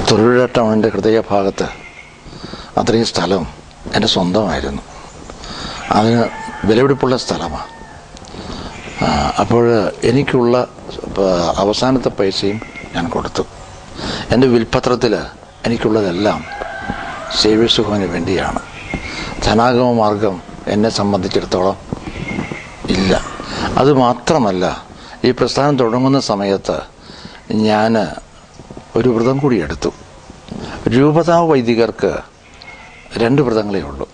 തൊടുപുഴ ടൗണിൻ്റെ ഹൃദയഭാഗത്ത് അത്രയും സ്ഥലം എൻ്റെ സ്വന്തമായിരുന്നു. അതിന് വിലപിടിപ്പുള്ള സ്ഥലമാണ്. അപ്പോൾ എനിക്കുള്ള അവസാനത്തെ പൈസയും ഞാൻ കൊടുത്തു. എൻ്റെ വിൽപത്രത്തിൽ എനിക്കുള്ളതെല്ലാം സേവ്യേഴ്സ് ഹോമിന് വേണ്ടിയാണ്. ധനാഗമ മാർഗം എന്നെ സംബന്ധിച്ചിടത്തോളം ഇല്ല. അതുമാത്രമല്ല, ഈ പ്രസ്ഥാനം തുടങ്ങുന്ന സമയത്ത് ഞാൻ ഒരു വ്രതം കൂടി എടുത്തു. രൂപതാ വൈദികർക്ക് 2 വ്രതങ്ങളേ ഉള്ളൂ,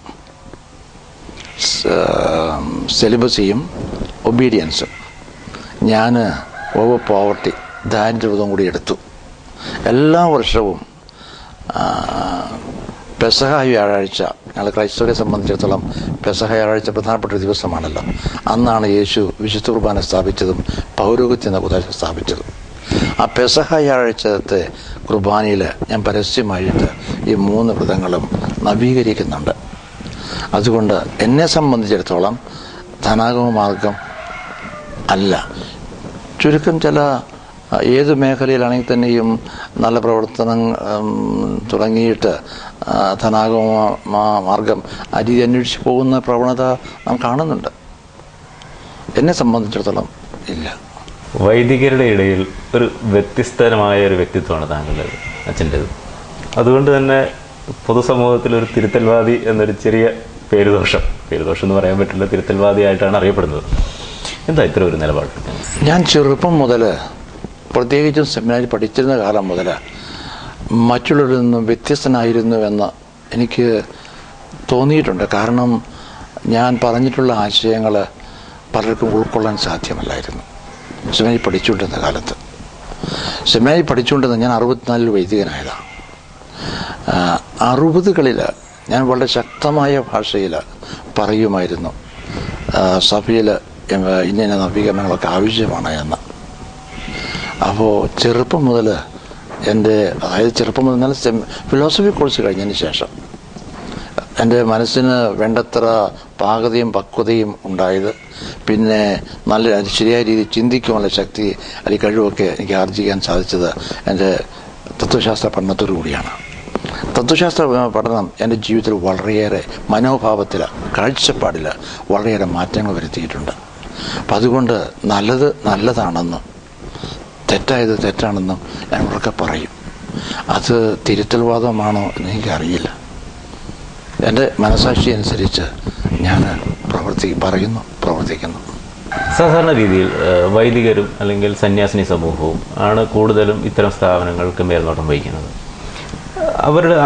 സെലിബസിയും ഒബീഡിയൻസും. ഞാൻ ഓവർ പോവർട്ടി, ദാരിദ്ര്യവ്രതം കൂടി എടുത്തു. എല്ലാ വർഷവും പെസഹ വ്യാഴാഴ്ച, ഞങ്ങൾ ക്രൈസ്തവരെ സംബന്ധിച്ചിടത്തോളം പെസഹ വ്യാഴാഴ്ച പ്രധാനപ്പെട്ട ഒരു ദിവസമാണല്ലോ. അന്നാണ് യേശു വിശുദ്ധ കുർബാന സ്ഥാപിച്ചതും പൗരോഹിത്യ എന്ന കുദാശ സ്ഥാപിച്ചതും. ആ പെസഹ വ്യാഴാഴ്ചത്തെ കുർബാനയിൽ ഞാൻ പരസ്യമായിട്ട് ഈ 3 വ്രതങ്ങളും നവീകരിക്കുന്നുണ്ട്. അതുകൊണ്ട് എന്നെ സംബന്ധിച്ചിടത്തോളം ധനാഗമ മാർഗം അല്ല. ചുരുക്കം ചില ഏത് മേഖലയിലാണെങ്കിൽ തന്നെയും നല്ല പ്രവർത്തനം തുടങ്ങിയിട്ട് ധനാഗമ മാർഗം അരി അന്വേഷിച്ച് പോകുന്ന പ്രവണത നാം കാണുന്നുണ്ട്. എന്നെ സംബന്ധിച്ചിടത്തോളം ഇല്ല. വൈദികരുടെ ഇടയിൽ ഒരു വ്യത്യസ്തമായ ഒരു വ്യക്തിത്വമാണ് താങ്കളുടേത്, അച്ഛൻ്റേത്. അതുകൊണ്ട് തന്നെ പൊതുസമൂഹത്തിൽ ഒരു തിരുത്തൽവാദി എന്നൊരു ചെറിയ പേരുദോഷം എന്ന് പറയാൻ പറ്റില്ല, തിരുത്തൽവാദിയായിട്ടാണ് അറിയപ്പെടുന്നത്. എന്താ ഇത്ര ഒരു നിലപാട്? ഞാൻ ചെറുപ്പം മുതൽ, പ്രത്യേകിച്ചും സെമിനാരിൽ പഠിച്ചിരുന്ന കാലം മുതൽ മറ്റുള്ളവരിൽ നിന്നും വ്യത്യസ്തനായിരുന്നുവെന്ന് എനിക്ക് തോന്നിയിട്ടുണ്ട്. കാരണം ഞാൻ പറഞ്ഞിട്ടുള്ള ആശയങ്ങൾ പലർക്കും ഉൾക്കൊള്ളാൻ സാധ്യമല്ലായിരുന്നു. സെമിനാരി പഠിച്ചുകൊണ്ടിരുന്ന കാലത്ത്, സെമിനാരി പഠിച്ചുകൊണ്ടിരുന്ന ഞാൻ 64 വൈദികനായതാണ്. 60കളിൽ ഞാൻ വളരെ ശക്തമായ ഭാഷയിൽ പറയുമായിരുന്നു സഭയിൽ ഇന്ന നവീകരണങ്ങളൊക്കെ ആവശ്യമാണ് എന്ന്. അപ്പോൾ ചെറുപ്പം മുതൽ ചെറുപ്പം മുതൽ ഫിലോസഫി കോഴ്സ് കഴിഞ്ഞതിന് ശേഷം എൻ്റെ മനസ്സിന് വേണ്ടത്ര പാകതയും പക്വതയും ഉണ്ടായത്, പിന്നെ നല്ല ശരിയായ രീതിയിൽ ചിന്തിക്കുവാനുള്ള ശക്തി അല്ലെങ്കിൽ കഴിവൊക്കെ എനിക്ക് ആർജിക്കാൻ സാധിച്ചത് എൻ്റെ തത്വശാസ്ത്ര പഠനത്തോടു കൂടിയാണ്. തത്വശാസ്ത്ര പഠനം എൻ്റെ ജീവിതത്തിൽ വളരെയേറെ മനോഭാവത്തിൽ, കാഴ്ചപ്പാടിൽ വളരെയേറെ മാറ്റങ്ങൾ വരുത്തിയിട്ടുണ്ട്. അപ്പം അതുകൊണ്ട് നല്ലത് നല്ലതാണെന്നും തെറ്റായത് തെറ്റാണെന്നും ഞാൻ ഉറക്കെ പറയും. അത് തിരുത്തൽവാദമാണോ എന്ന് എനിക്കറിയില്ല. എൻ്റെ മനസാക്ഷി അനുസരിച്ച് ഞാൻ പ്രവർത്തിക്കുന്നു. സാധാരണ രീതിയിൽ വൈദികരും അല്ലെങ്കിൽ സന്യാസിനി സമൂഹവും ആണ് കൂടുതലും ഇത്തരം സ്ഥാപനങ്ങൾക്ക് മേൽനോട്ടം വഹിക്കുന്നത്.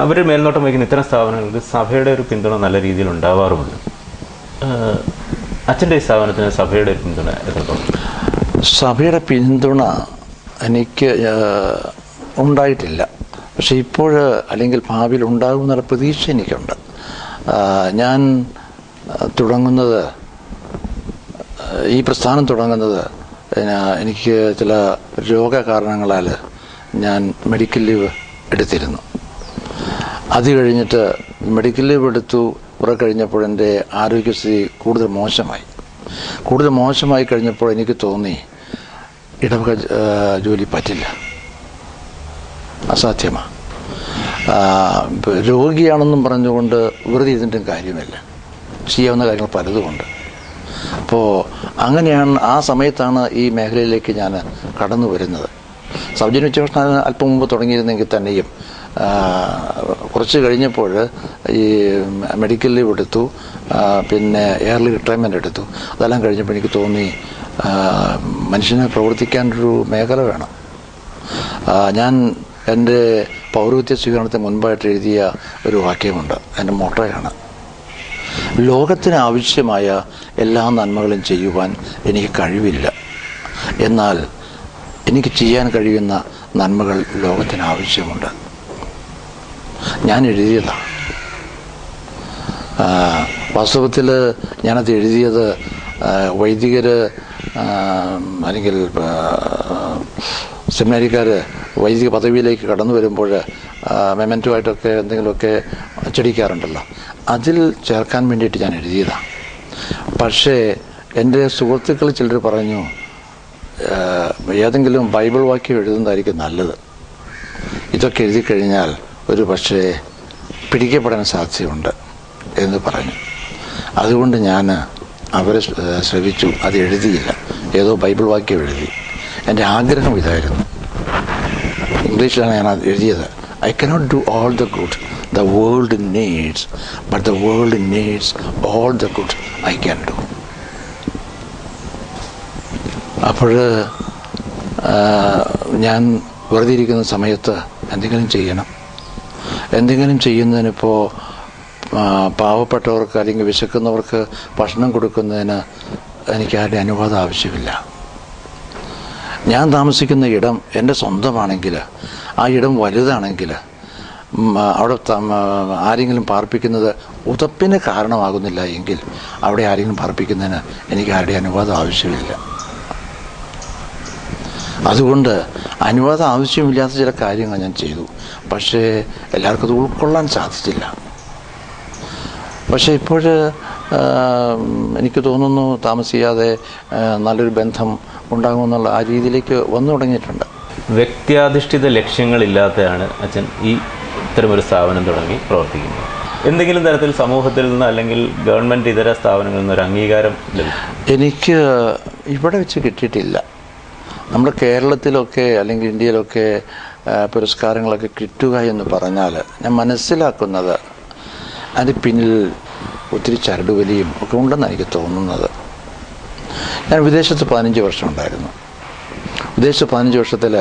അവർ മേൽനോട്ടം വഹിക്കുന്ന ഇത്തരം സ്ഥാപനങ്ങൾക്ക് സഭയുടെ ഒരു പിന്തുണ നല്ല രീതിയിൽ ഉണ്ടാവാറുമുണ്ട്. അച്ഛൻ്റെ ഈ സ്ഥാപനത്തിന് സഭയുടെ ഒരു പിന്തുണ എത്രത്തോളം? സഭയുടെ പിന്തുണ എനിക്ക് ഉണ്ടായിട്ടില്ല. പക്ഷെ ഇപ്പോൾ അല്ലെങ്കിൽ ഭാവിയിൽ ഉണ്ടാകുമെന്നുള്ള പ്രതീക്ഷ എനിക്കുണ്ട്. ഞാൻ തുടങ്ങുന്നത്, ഈ പ്രസ്ഥാനം തുടങ്ങുന്നത്, എനിക്ക് ചില രോഗകാരണങ്ങളാൽ ഞാൻ മെഡിക്കൽ ലീവ് എടുത്തിരുന്നു. അത് കഴിഞ്ഞിട്ട് മെഡിക്കൽ ലീവ് എടുത്തു. കുറെ കഴിഞ്ഞപ്പോൾ എൻ്റെ ആരോഗ്യസ്ഥിതി കൂടുതൽ മോശമായി കഴിഞ്ഞപ്പോൾ എനിക്ക് തോന്നി ഇടവക ജോലി പറ്റില്ല, അസാധ്യമാണ്. രോഗിയാണെന്നും പറഞ്ഞുകൊണ്ട് വെറുതെ ഇരുന്നിട്ടും കാര്യമില്ല, ചെയ്യാവുന്ന കാര്യങ്ങൾ പലതുമുണ്ട്. അപ്പോൾ അങ്ങനെയാണ്, ആ സമയത്താണ് ഈ മേഖലയിലേക്ക് ഞാൻ കടന്നു വരുന്നത്. സൗജന്യ ഉച്ചഭക്ഷണം അല്പം മുമ്പ് തുടങ്ങിയിരുന്നെങ്കിൽ തന്നെയും കുറച്ച് കഴിഞ്ഞപ്പോൾ ഈ മെഡിക്കൽ ലീവ് എടുത്തു, പിന്നെ എയർലി റിട്ടയർമെൻ്റ് എടുത്തു. അതെല്ലാം കഴിഞ്ഞപ്പോൾ എനിക്ക് തോന്നി മനുഷ്യന് പ്രവർത്തിക്കാനൊരു മേഖല വേണം. ഞാൻ എൻ്റെ പൗരോഹിത്യ സ്വീകരണത്തിന് മുൻപായിട്ട് എഴുതിയ ഒരു വാക്യമുണ്ട്, എൻ്റെ മോട്ടോയാണ്: ലോകത്തിന് ആവശ്യമായ എല്ലാ നന്മകളും ചെയ്യുവാൻ എനിക്ക് കഴിവില്ല, എന്നാൽ എനിക്ക് ചെയ്യാൻ കഴിയുന്ന നന്മകൾ ലോകത്തിന് ആവശ്യമുണ്ട്. ഞാൻ എഴുതിയതാണ്. വാസ്തവത്തിൽ ഞാനത് എഴുതിയത് വൈദികർ അല്ലെങ്കിൽ സെമിനാരിക്കാർ വൈദിക പദവിയിലേക്ക് കടന്നു വരുമ്പോൾ മെമൻറ്റോ ആയിട്ടൊക്കെ എന്തെങ്കിലുമൊക്കെ അച്ചടിക്കാറുണ്ടല്ലോ, അതിൽ ചേർക്കാൻ വേണ്ടിയിട്ട് ഞാൻ എഴുതിയതാണ്. പക്ഷേ എൻ്റെ സുഹൃത്തുക്കൾ ചിലർ പറഞ്ഞു, ഏതെങ്കിലും ബൈബിൾ വാക്യം എഴുതുന്നതായിരിക്കും നല്ലത്, ഇതൊക്കെ എഴുതി കഴിഞ്ഞാൽ ഒരു പക്ഷേ പിടിക്കപ്പെടാൻ സാധ്യതയുണ്ട് എന്ന് പറഞ്ഞു. അതുകൊണ്ട് ഞാൻ അവരെ ശ്രമിച്ചു, അത് എഴുതിയില്ല, ഏതോ ബൈബിൾ വാക്യം എഴുതി. എൻ്റെ ആഗ്രഹം ഇതായിരുന്നു, ഇംഗ്ലീഷിലാണ് ഞാൻ അത് എഴുതിയത്. I cannot do all the good the world needs, but the world needs all the good I can do. അപ്പോൾ ഞാൻ വെറുതെ ഇരിക്കുന്ന സമയത്ത് എന്തെങ്കിലും ചെയ്യണം. എന്തെങ്കിലും ചെയ്യുന്നതിനിപ്പോൾ പാവപ്പെട്ടവർക്ക് അല്ലെങ്കിൽ വിശക്കുന്നവർക്ക് ഭക്ഷണം കൊടുക്കുന്നതിന് എനിക്ക് ആരുടെ അനുവാദം ആവശ്യമില്ല. ഞാൻ താമസിക്കുന്ന ഇടം എൻ്റെ സ്വന്തമാണെങ്കിൽ, ആ ഇടം വലുതാണെങ്കിൽ, അവിടെ ആരെങ്കിലും പാർപ്പിക്കുന്നത് ഉതപ്പിന് കാരണമാകുന്നില്ല എങ്കിൽ അവിടെ ആരെങ്കിലും പാർപ്പിക്കുന്നതിന് എനിക്ക് ആരുടെ അനുവാദം ആവശ്യമില്ല. അതുകൊണ്ട് അനുവാദം ആവശ്യമില്ലാത്ത ചില കാര്യങ്ങൾ ഞാൻ ചെയ്തു. പക്ഷേ എല്ലാവർക്കും അത് ഉൾക്കൊള്ളാൻ സാധിച്ചില്ല. പക്ഷേ ഇപ്പോൾ എനിക്ക് തോന്നുന്നു താമസിയാതെ നല്ലൊരു ബന്ധം ഉണ്ടാകുമെന്നുള്ള ആ രീതിയിലേക്ക് വന്നു തുടങ്ങിയിട്ടുണ്ട്. വ്യക്തിയാധിഷ്ഠിത ലക്ഷ്യങ്ങളില്ലാതെയാണ് അച്ഛൻ ഈ ഇത്തരമൊരു സ്ഥാപനം തുടങ്ങി പ്രവർത്തിക്കുന്നത്. എന്തെങ്കിലും തരത്തിൽ സമൂഹത്തിൽ നിന്ന് അല്ലെങ്കിൽ ഗവൺമെൻറ് ഇതര സ്ഥാപനങ്ങളിൽ നിന്ന് ഒരു അംഗീകാരം ലഭിക്കും? എനിക്ക് ഇവിടെ വെച്ച് കിട്ടിയിട്ടില്ല. നമ്മുടെ കേരളത്തിലൊക്കെ അല്ലെങ്കിൽ ഇന്ത്യയിലൊക്കെ പുരസ്കാരങ്ങളൊക്കെ കിട്ടുക എന്ന് പറഞ്ഞാൽ ഞാൻ മനസ്സിലാക്കുന്നത് അതിൻ്റെ പിന്നിൽ ഒത്തിരി ചരടുവലിയും ഒക്കെ ഉണ്ടെന്ന് എനിക്ക് തോന്നുന്നത്. ഞാൻ വിദേശത്ത് 15 വർഷം ഉണ്ടായിരുന്നു. വിദേശത്ത് 15 വർഷത്തിൽ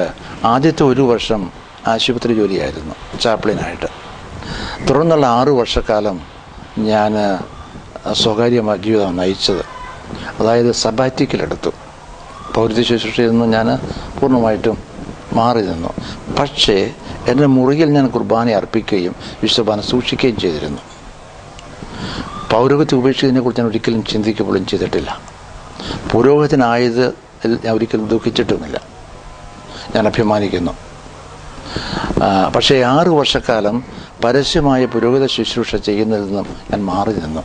ആദ്യത്തെ 1 വർഷം ആശുപത്രി ജോലിയായിരുന്നു, ചാപ്ലിനായിട്ട്. തുടർന്നുള്ള 6 വർഷക്കാലം ഞാൻ സ്വകാര്യ ജീവിതം നയിച്ചത്. അതായത് സബാറ്റിക്കലെടുത്തു. പൗരത്യ ശുശ്രൂഷയിൽ നിന്ന് ഞാൻ പൂർണ്ണമായിട്ടും മാറി നിന്നു. പക്ഷേ എൻ്റെ മുറിയിൽ ഞാൻ കുർബാന അർപ്പിക്കുകയും വിശ്വബാന സൂക്ഷിക്കുകയും ചെയ്തിരുന്നു. പൗരോഹിത്യം ഉപേക്ഷിച്ചതിനെക്കുറിച്ച് ഞാൻ ഒരിക്കലും ചിന്തിക്കപ്പോഴും ചെയ്തിട്ടില്ല. പുരോഹിതനായത് ഞാൻ ഒരിക്കലും ദുഃഖിച്ചിട്ടുമില്ല. ഞാൻ അഭിമാനിക്കുന്നു. പക്ഷേ 6 വർഷക്കാലം പരസ്യമായ പുരോഹിത ശുശ്രൂഷ ചെയ്യുന്നതിൽ നിന്നും ഞാൻ മാറി നിന്നു.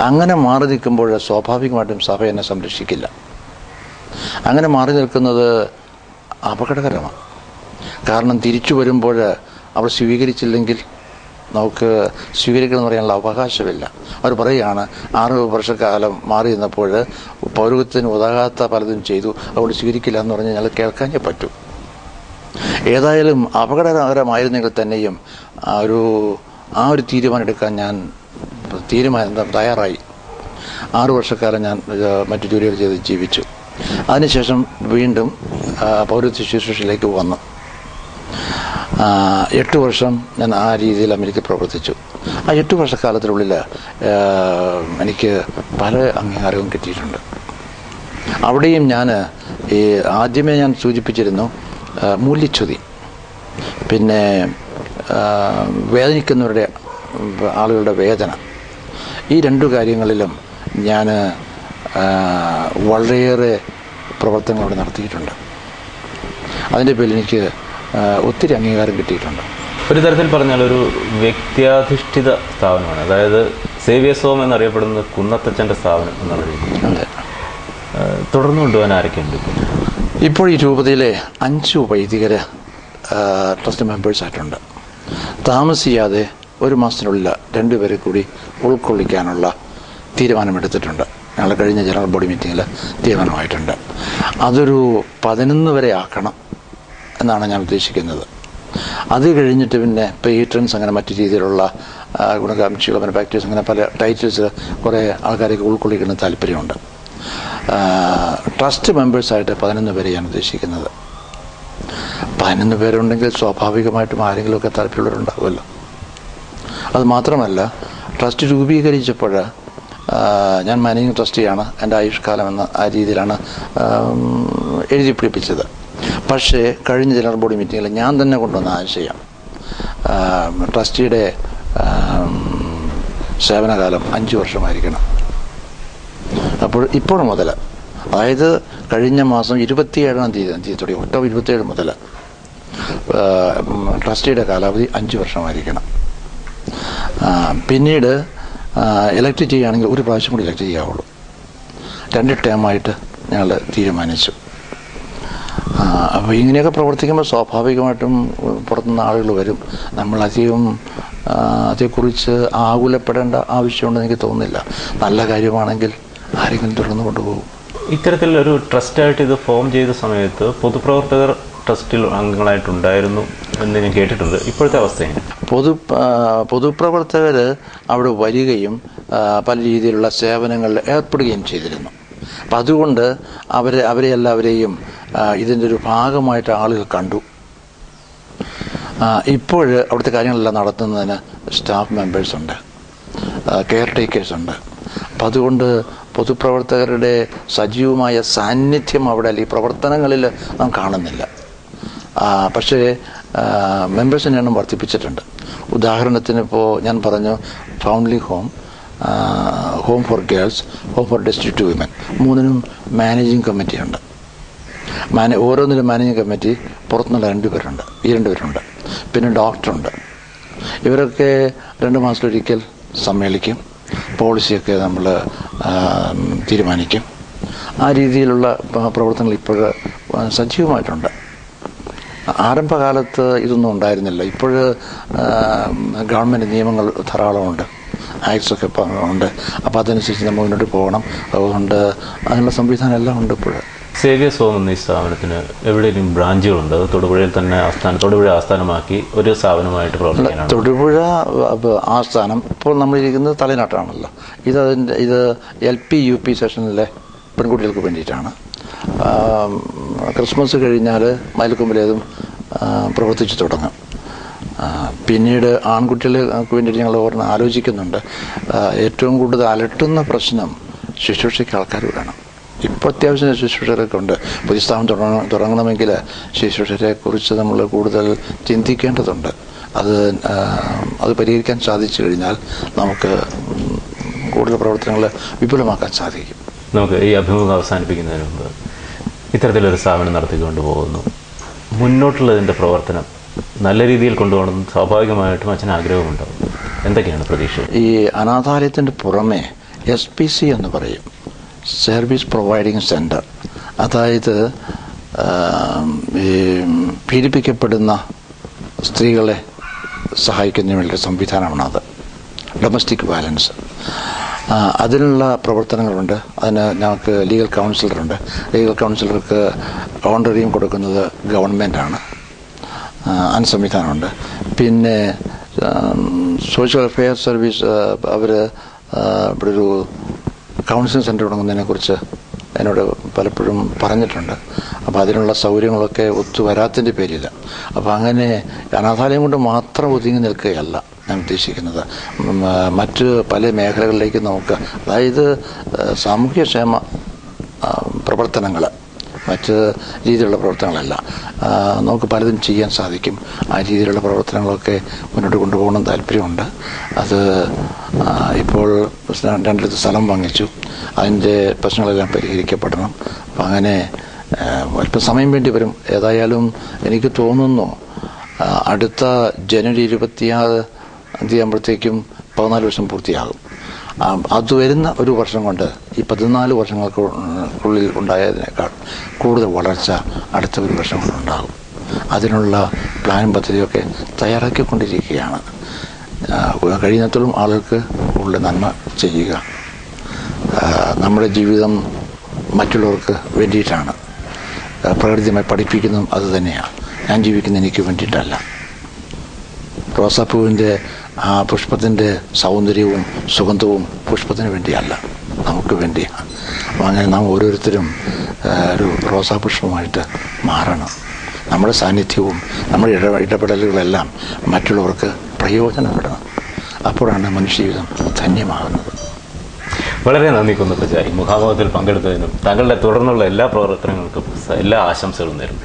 അങ്ങനെ മാറി നിൽക്കുമ്പോൾ സ്വാഭാവികമായിട്ടും സഭ എന്നെ സംരക്ഷിക്കില്ല. അങ്ങനെ മാറി നിൽക്കുന്നത് അപകടകരമാണ്. കാരണം തിരിച്ചു വരുമ്പോൾ അവർ സ്വീകരിച്ചില്ലെങ്കിൽ നമുക്ക് സ്വീകരിക്കണമെന്ന് പറയാനുള്ള അവകാശമില്ല. അവർ പറയുകയാണ് 6 വർഷക്കാലം മാറി നിന്നപ്പോൾ പൗരോഹിത്യത്തിന് ഉതകാത്ത പലതും ചെയ്തു, അതുകൊണ്ട് സ്വീകരിക്കില്ല എന്ന് പറഞ്ഞാൽ ഞങ്ങൾ കേൾക്കാനേ പറ്റൂ. ഏതായാലും അപകടകരമായിരുന്നെങ്കിൽ തന്നെയും ആ ഒരു തീരുമാനം എടുക്കാൻ ഞാൻ തയ്യാറായി. 6 വർഷക്കാലം ഞാൻ മറ്റു ജോലികൾ ചെയ്ത് ജീവിച്ചു. അതിനുശേഷം വീണ്ടും പൗരത്യ ശുശ്രൂഷയിലേക്ക് വന്നു. 8 വർഷം ഞാൻ ആ രീതിയിൽ അമേരിക്കയിൽ പ്രവർത്തിച്ചു. ആ 8 വർഷക്കാലത്തിനുള്ളിൽ എനിക്ക് പല അംഗീകാരവും കിട്ടിയിട്ടുണ്ട്. അവിടെയും ഞാൻ ആദ്യമേ ഞാൻ സൂചിപ്പിച്ചിരുന്നു മൂല്യച്യുതി, പിന്നെ വേദനിക്കുന്നവരുടെ ആളുകളുടെ വേദന. ഈ 2 കാര്യങ്ങളിലും ഞാൻ വളരെയേറെ പ്രവർത്തനങ്ങൾ അവിടെ നടത്തിയിട്ടുണ്ട്. അതിൻ്റെ പേരിൽ എനിക്ക് ഒത്തിരി അംഗീകാരം കിട്ടിയിട്ടുണ്ട്. ഒരു തരത്തിൽ പറഞ്ഞാൽ ഒരു വ്യക്തിയാധിഷ്ഠിത സ്ഥാപനമാണ്. അതായത് സേവ്യേഴ്സ് ഹോം എന്നറിയപ്പെടുന്നത് കുന്നത്തച്ഛൻ്റെ സ്ഥാപനം എന്നുള്ള രീതിയിൽ. അതെ. തുടർന്ന് കൊണ്ടുപോകാൻ ആരൊക്കെയുണ്ട്? ഇപ്പോൾ ഈ രൂപതയിലെ 5 വൈദികർ ട്രസ്റ്റ് മെമ്പേഴ്സായിട്ടുണ്ട്. താമസിയാതെ 1 മാസത്തിനുള്ളിൽ 2 പേരെ കൂടി ഉൾക്കൊള്ളിക്കാനുള്ള തീരുമാനമെടുത്തിട്ടുണ്ട്. ഞങ്ങൾ കഴിഞ്ഞ ജനറൽ ബോഡി മീറ്റിങ്ങിൽ തീരുമാനമായിട്ടുണ്ട്. അതൊരു 11 വരെ ആക്കണം എന്നാണ് ഞാൻ ഉദ്ദേശിക്കുന്നത്. അത് കഴിഞ്ഞിട്ട് പിന്നെ പേട്രൻസ്, അങ്ങനെ മറ്റു രീതിയിലുള്ള ഗുണകാംക്ഷികൾ, ബെനഫാക്ടേഴ്സ്, അങ്ങനെ പല ടൈറ്റിൽസ് കുറേ ആൾക്കാരൊക്കെ ഉൾക്കൊള്ളിക്കുന്ന താല്പര്യമുണ്ട്. ട്രസ്റ്റ് മെമ്പേഴ്സായിട്ട് 11 പേരെ ഞാൻ ഉദ്ദേശിക്കുന്നത്. 11 പേരുണ്ടെങ്കിൽ സ്വാഭാവികമായിട്ടും ആരെങ്കിലുമൊക്കെ താല്പര്യമുള്ളവരുണ്ടാകുമല്ലോ. അത് മാത്രമല്ല, ട്രസ്റ്റ് രൂപീകരിച്ചപ്പോൾ ഞാൻ മാനേജിങ് ട്രസ്റ്റിയാണ്, എൻ്റെ ആയുഷ്കാലം എന്ന ആ രീതിയിലാണ് എഴുതി പിടിപ്പിച്ചത്. പക്ഷേ കഴിഞ്ഞ ജനറൽ ബോഡി മീറ്റിങ്ങിൽ ഞാൻ തന്നെ കൊണ്ടുവന്ന ആശയം ട്രസ്റ്റിയുടെ സേവനകാലം 5 വർഷമായിരിക്കണം. അപ്പോൾ ഇപ്പോൾ മുതൽ, അതായത് കഴിഞ്ഞ മാസം 27-ാം തീയതി തുടങ്ങി ഒക്ടോബർ 27 മുതൽ ട്രസ്റ്റിയുടെ കാലാവധി 5 വർഷമായിരിക്കണം. പിന്നീട് ഇലക്ട് ചെയ്യുകയാണെങ്കിൽ 1 പ്രാവശ്യം കൂടി ഇലക്ട് ചെയ്യാവുള്ളൂ. 2 ടേമായിട്ട് ഞങ്ങൾ തീരുമാനിച്ചു. അപ്പോൾ ഇങ്ങനെയൊക്കെ പ്രവർത്തിക്കുമ്പോൾ സ്വാഭാവികമായിട്ടും പുറത്തുനിന്ന് ആളുകൾ വരും. നമ്മൾ അതേക്കുറിച്ച് ആകുലപ്പെടേണ്ട ആവശ്യമുണ്ടെന്ന് എനിക്ക് തോന്നുന്നില്ല. നല്ല കാര്യമാണെങ്കിൽ ആരെങ്കിലും തുടർന്ന് കൊണ്ടുപോകും. ഇത്തരത്തിലൊരു ട്രസ്റ്റായിട്ട് ഇത് ഫോം ചെയ്ത സമയത്ത് പൊതുപ്രവർത്തകർ ട്രസ്റ്റിൽ അംഗങ്ങളായിട്ടുണ്ടായിരുന്നു എന്ന് ഞാൻ കേട്ടിട്ടുണ്ട്. ഇപ്പോഴത്തെ അവസ്ഥ എങ്ങനെ? പൊതുപ്രവർത്തകർ അവിടെ വരികയും പല രീതിയിലുള്ള സേവനങ്ങളിൽ ഏർപ്പെടുകയും ചെയ്തിരുന്നു. അപ്പം അതുകൊണ്ട് അവരെ എല്ലാവരെയും ഇതിൻ്റെ ഒരു ഭാഗമായിട്ട് ആളുകൾ കണ്ടു. ഇപ്പോൾ അവിടുത്തെ കാര്യങ്ങളെല്ലാം നടത്തുന്നതിന് സ്റ്റാഫ് മെമ്പേഴ്സുണ്ട്, കെയർ ടേക്കേഴ്സുണ്ട്. അപ്പം അതുകൊണ്ട് പൊതുപ്രവർത്തകരുടെ സജീവമായ സാന്നിധ്യം അവിടെ അല്ലെങ്കിൽ പ്രവർത്തനങ്ങളിൽ നാം കാണുന്നില്ല. പക്ഷേ മെമ്പേഴ്സിൻ്റെ എണ്ണം വർദ്ധിപ്പിച്ചിട്ടുണ്ട്. ഉദാഹരണത്തിന് ഇപ്പോൾ ഞാൻ പറഞ്ഞു, family home, home for girls, home for destitute women, മൂന്നിനും മാനേജിങ് കമ്മിറ്റിയുണ്ട്. ഓരോന്നിലും മാനേജിങ് കമ്മിറ്റി പുറത്തുനിന്നുള്ള രണ്ടുപേരുണ്ട്. പിന്നെ ഡോക്ടറുണ്ട്. ഇവരൊക്കെ 2 മാസത്തിലൊരിക്കൽ സമ്മേളിക്കും, പോളിസിയൊക്കെ നമ്മൾ തീരുമാനിക്കും. ആ രീതിയിലുള്ള പ്രവർത്തനങ്ങൾ ഇപ്പോൾ സജീവമായിട്ടുണ്ട്. ആരംഭകാലത്ത് ഇതൊന്നും ഉണ്ടായിരുന്നില്ല. ഇപ്പോൾ ഗവൺമെൻറ് നിയമങ്ങൾ ധാരാളമുണ്ട്, ആക്ട്സൊക്കെ ഉണ്ട്. അപ്പോൾ അതനുസരിച്ച് നമ്മൾ മുന്നോട്ട് പോകണം. അതുകൊണ്ട് അതിനുള്ള സംവിധാനം എല്ലാം ഉണ്ട്. ഇപ്പോൾ സേവിയേഴ്സ് ഹോം എന്ന ഈ സ്ഥാപനത്തിന് എവിടെയെങ്കിലും ബ്രാഞ്ചുകളുണ്ട്? അത് തൊടുപുഴയിൽ തന്നെ തൊടുപുഴ ആസ്ഥാനമാക്കി ഒരു സ്ഥാപനമായിട്ട് പ്രവർത്തിക്കാനാണ്? തൊടുപുഴ ആസ്ഥാനം ഇപ്പോൾ നമ്മളിരിക്കുന്നത് തലനാട്ടാണല്ലോ. ഇത് LP UP സെഷനിലെ പെൺകുട്ടികൾക്ക് വേണ്ടിയിട്ടാണ്. ക്രിസ്മസ് കഴിഞ്ഞാൽ മയിൽക്കൊമ്പിലേതും പ്രവർത്തിച്ചു തുടങ്ങും. പിന്നീട് ആൺകുട്ടികൾക്ക് വേണ്ടിയിട്ട് ഞങ്ങൾ ആലോചിക്കുന്നുണ്ട്. ഏറ്റവും കൂടുതൽ അലട്ടുന്ന പ്രശ്നം ശുശ്രൂഷയ്ക്ക് ആൾക്കാർ വേണം. ഇപ്പോൾ അത്യാവശ്യം ശുശ്രൂഷകരൊക്കെ ഉണ്ട്. പുതിയ സ്ഥാപനം തുടങ്ങണമെങ്കിൽ ശുശ്രൂഷരെക്കുറിച്ച് നമ്മൾ കൂടുതൽ ചിന്തിക്കേണ്ടതുണ്ട്. അത് പരിഹരിക്കാൻ സാധിച്ചു കഴിഞ്ഞാൽ നമുക്ക് കൂടുതൽ പ്രവർത്തനങ്ങൾ വിപുലമാക്കാൻ സാധിക്കും. നമുക്ക് ഈ അഭിമുഖം അവസാനിപ്പിക്കുന്നതിന് മുമ്പ് ഇത്തരത്തിലൊരു സ്ഥാപനം നടത്തിക്കൊണ്ട് പോകുന്നു, മുന്നോട്ടുള്ളതിൻ്റെ പ്രവർത്തനം നല്ല രീതിയിൽ കൊണ്ടുപോകണം സ്വാഭാവികമായിട്ടും അച്ഛന് ആഗ്രഹമുണ്ടാവും. എന്തൊക്കെയാണ് പ്രതീക്ഷ? ഈ അനാഥാലയത്തിൻ്റെ പുറമെ SPC എന്ന് പറയും, സർവീസ് പ്രൊവൈഡിങ് സെൻറ്റർ. അതായത് ഈ പീഡിപ്പിക്കപ്പെടുന്ന സ്ത്രീകളെ സഹായിക്കുന്നതിന് വേണ്ടി സംവിധാനമാണത്, ഡൊമസ്റ്റിക് വയലൻസ്. അതിനുള്ള പ്രവർത്തനങ്ങളുണ്ട്. അതിന് ഞങ്ങൾക്ക് ലീഗൽ കൗൺസിലറുണ്ട്. ലീഗൽ കൗൺസിലർക്ക് ഓണററിയും കൊടുക്കുന്നത് ഗവൺമെൻറ്റാണ്. അതിന് സംവിധാനമുണ്ട്. പിന്നെ സോഷ്യൽ വെൽഫെയർ സർവീസ് അവർ ഇവിടെ ഒരു കൗൺസിലിംഗ് സെൻറ്റർ തുടങ്ങുന്നതിനെക്കുറിച്ച് എന്നോട് പലപ്പോഴും പറഞ്ഞിട്ടുണ്ട്. അപ്പോൾ അതിനുള്ള സൗകര്യങ്ങളൊക്കെ ഒത്തുവരാത്തതിൻ്റെ പേരില്ല. അപ്പോൾ അങ്ങനെ അനാഥാലയം കൊണ്ട് മാത്രം ഒതുങ്ങി നിൽക്കുകയല്ല ഞാൻ ഉദ്ദേശിക്കുന്നത്. മറ്റ് പല മേഖലകളിലേക്ക് നമുക്ക്, അതായത് സാമൂഹ്യക്ഷേമ പ്രവർത്തനങ്ങൾ, മറ്റ് രീതിയിലുള്ള പ്രവർത്തനങ്ങളല്ല, നമുക്ക് പലതും ചെയ്യാൻ സാധിക്കും. ആ രീതിയിലുള്ള പ്രവർത്തനങ്ങളൊക്കെ മുന്നോട്ട് കൊണ്ടുപോകണം താല്പര്യമുണ്ട്. അത് ഇപ്പോൾ 2 സ്ഥലം വാങ്ങിച്ചു. അതിൻ്റെ പ്രശ്നങ്ങളെല്ലാം പരിഹരിക്കപ്പെടണം. അപ്പം അങ്ങനെ അല്പം സമയം വേണ്ടി വരും. ഏതായാലും എനിക്ക് തോന്നുന്നു അടുത്ത ജനുവരി 26 ആകുമ്പോഴത്തേക്കും 14 വർഷം പൂർത്തിയാകും. അത് വരുന്ന ഒരു വർഷം കൊണ്ട് ഈ 14 വർഷങ്ങൾക്കുള്ളിൽ ഉണ്ടായതിനേക്കാൾ കൂടുതൽ വളർച്ച അടുത്ത ഒരു വർഷം കൊണ്ടുണ്ടാകും. അതിനുള്ള പ്ലാനും പദ്ധതിയൊക്കെ തയ്യാറാക്കിക്കൊണ്ടിരിക്കുകയാണ്. കഴിയുന്നിടത്തോളം ആളുകൾക്ക് കൂടുതൽ നന്മ ചെയ്യുക. നമ്മുടെ ജീവിതം മറ്റുള്ളവർക്ക് വേണ്ടിയിട്ടാണ്. പ്രകൃതിയുമായി പഠിപ്പിക്കുന്നതും അതുതന്നെയാണ്. ഞാൻ ജീവിക്കുന്ന എനിക്ക് വേണ്ടിയിട്ടല്ല. റോസാപ്പൂവിൻ്റെ ആ പുഷ്പത്തിൻ്റെ സൗന്ദര്യവും സുഗന്ധവും പുഷ്പത്തിന് വേണ്ടിയല്ല, നമുക്ക് വേണ്ടിയാണ്. അപ്പോൾ അങ്ങനെ നാം ഓരോരുത്തരും ഒരു റോസാപുഷ്പമായിട്ട് മാറണം. നമ്മുടെ സാന്നിധ്യവും നമ്മുടെ ഇടപെടലുകളെല്ലാം മറ്റുള്ളവർക്ക് പ്രയോജനപ്പെടണം. അപ്പോഴാണ് മനുഷ്യജീവിതം ധന്യമാകുന്നത്. വളരെ നന്ദി കുന്നപ്പച്ചായി. മുഖാമുഖത്തിൽ പങ്കെടുത്തതിനും താങ്കളുടെ തുടർന്നുള്ള എല്ലാ പ്രവർത്തനങ്ങൾക്കും എല്ലാ ആശംസകളും നേരുന്നു.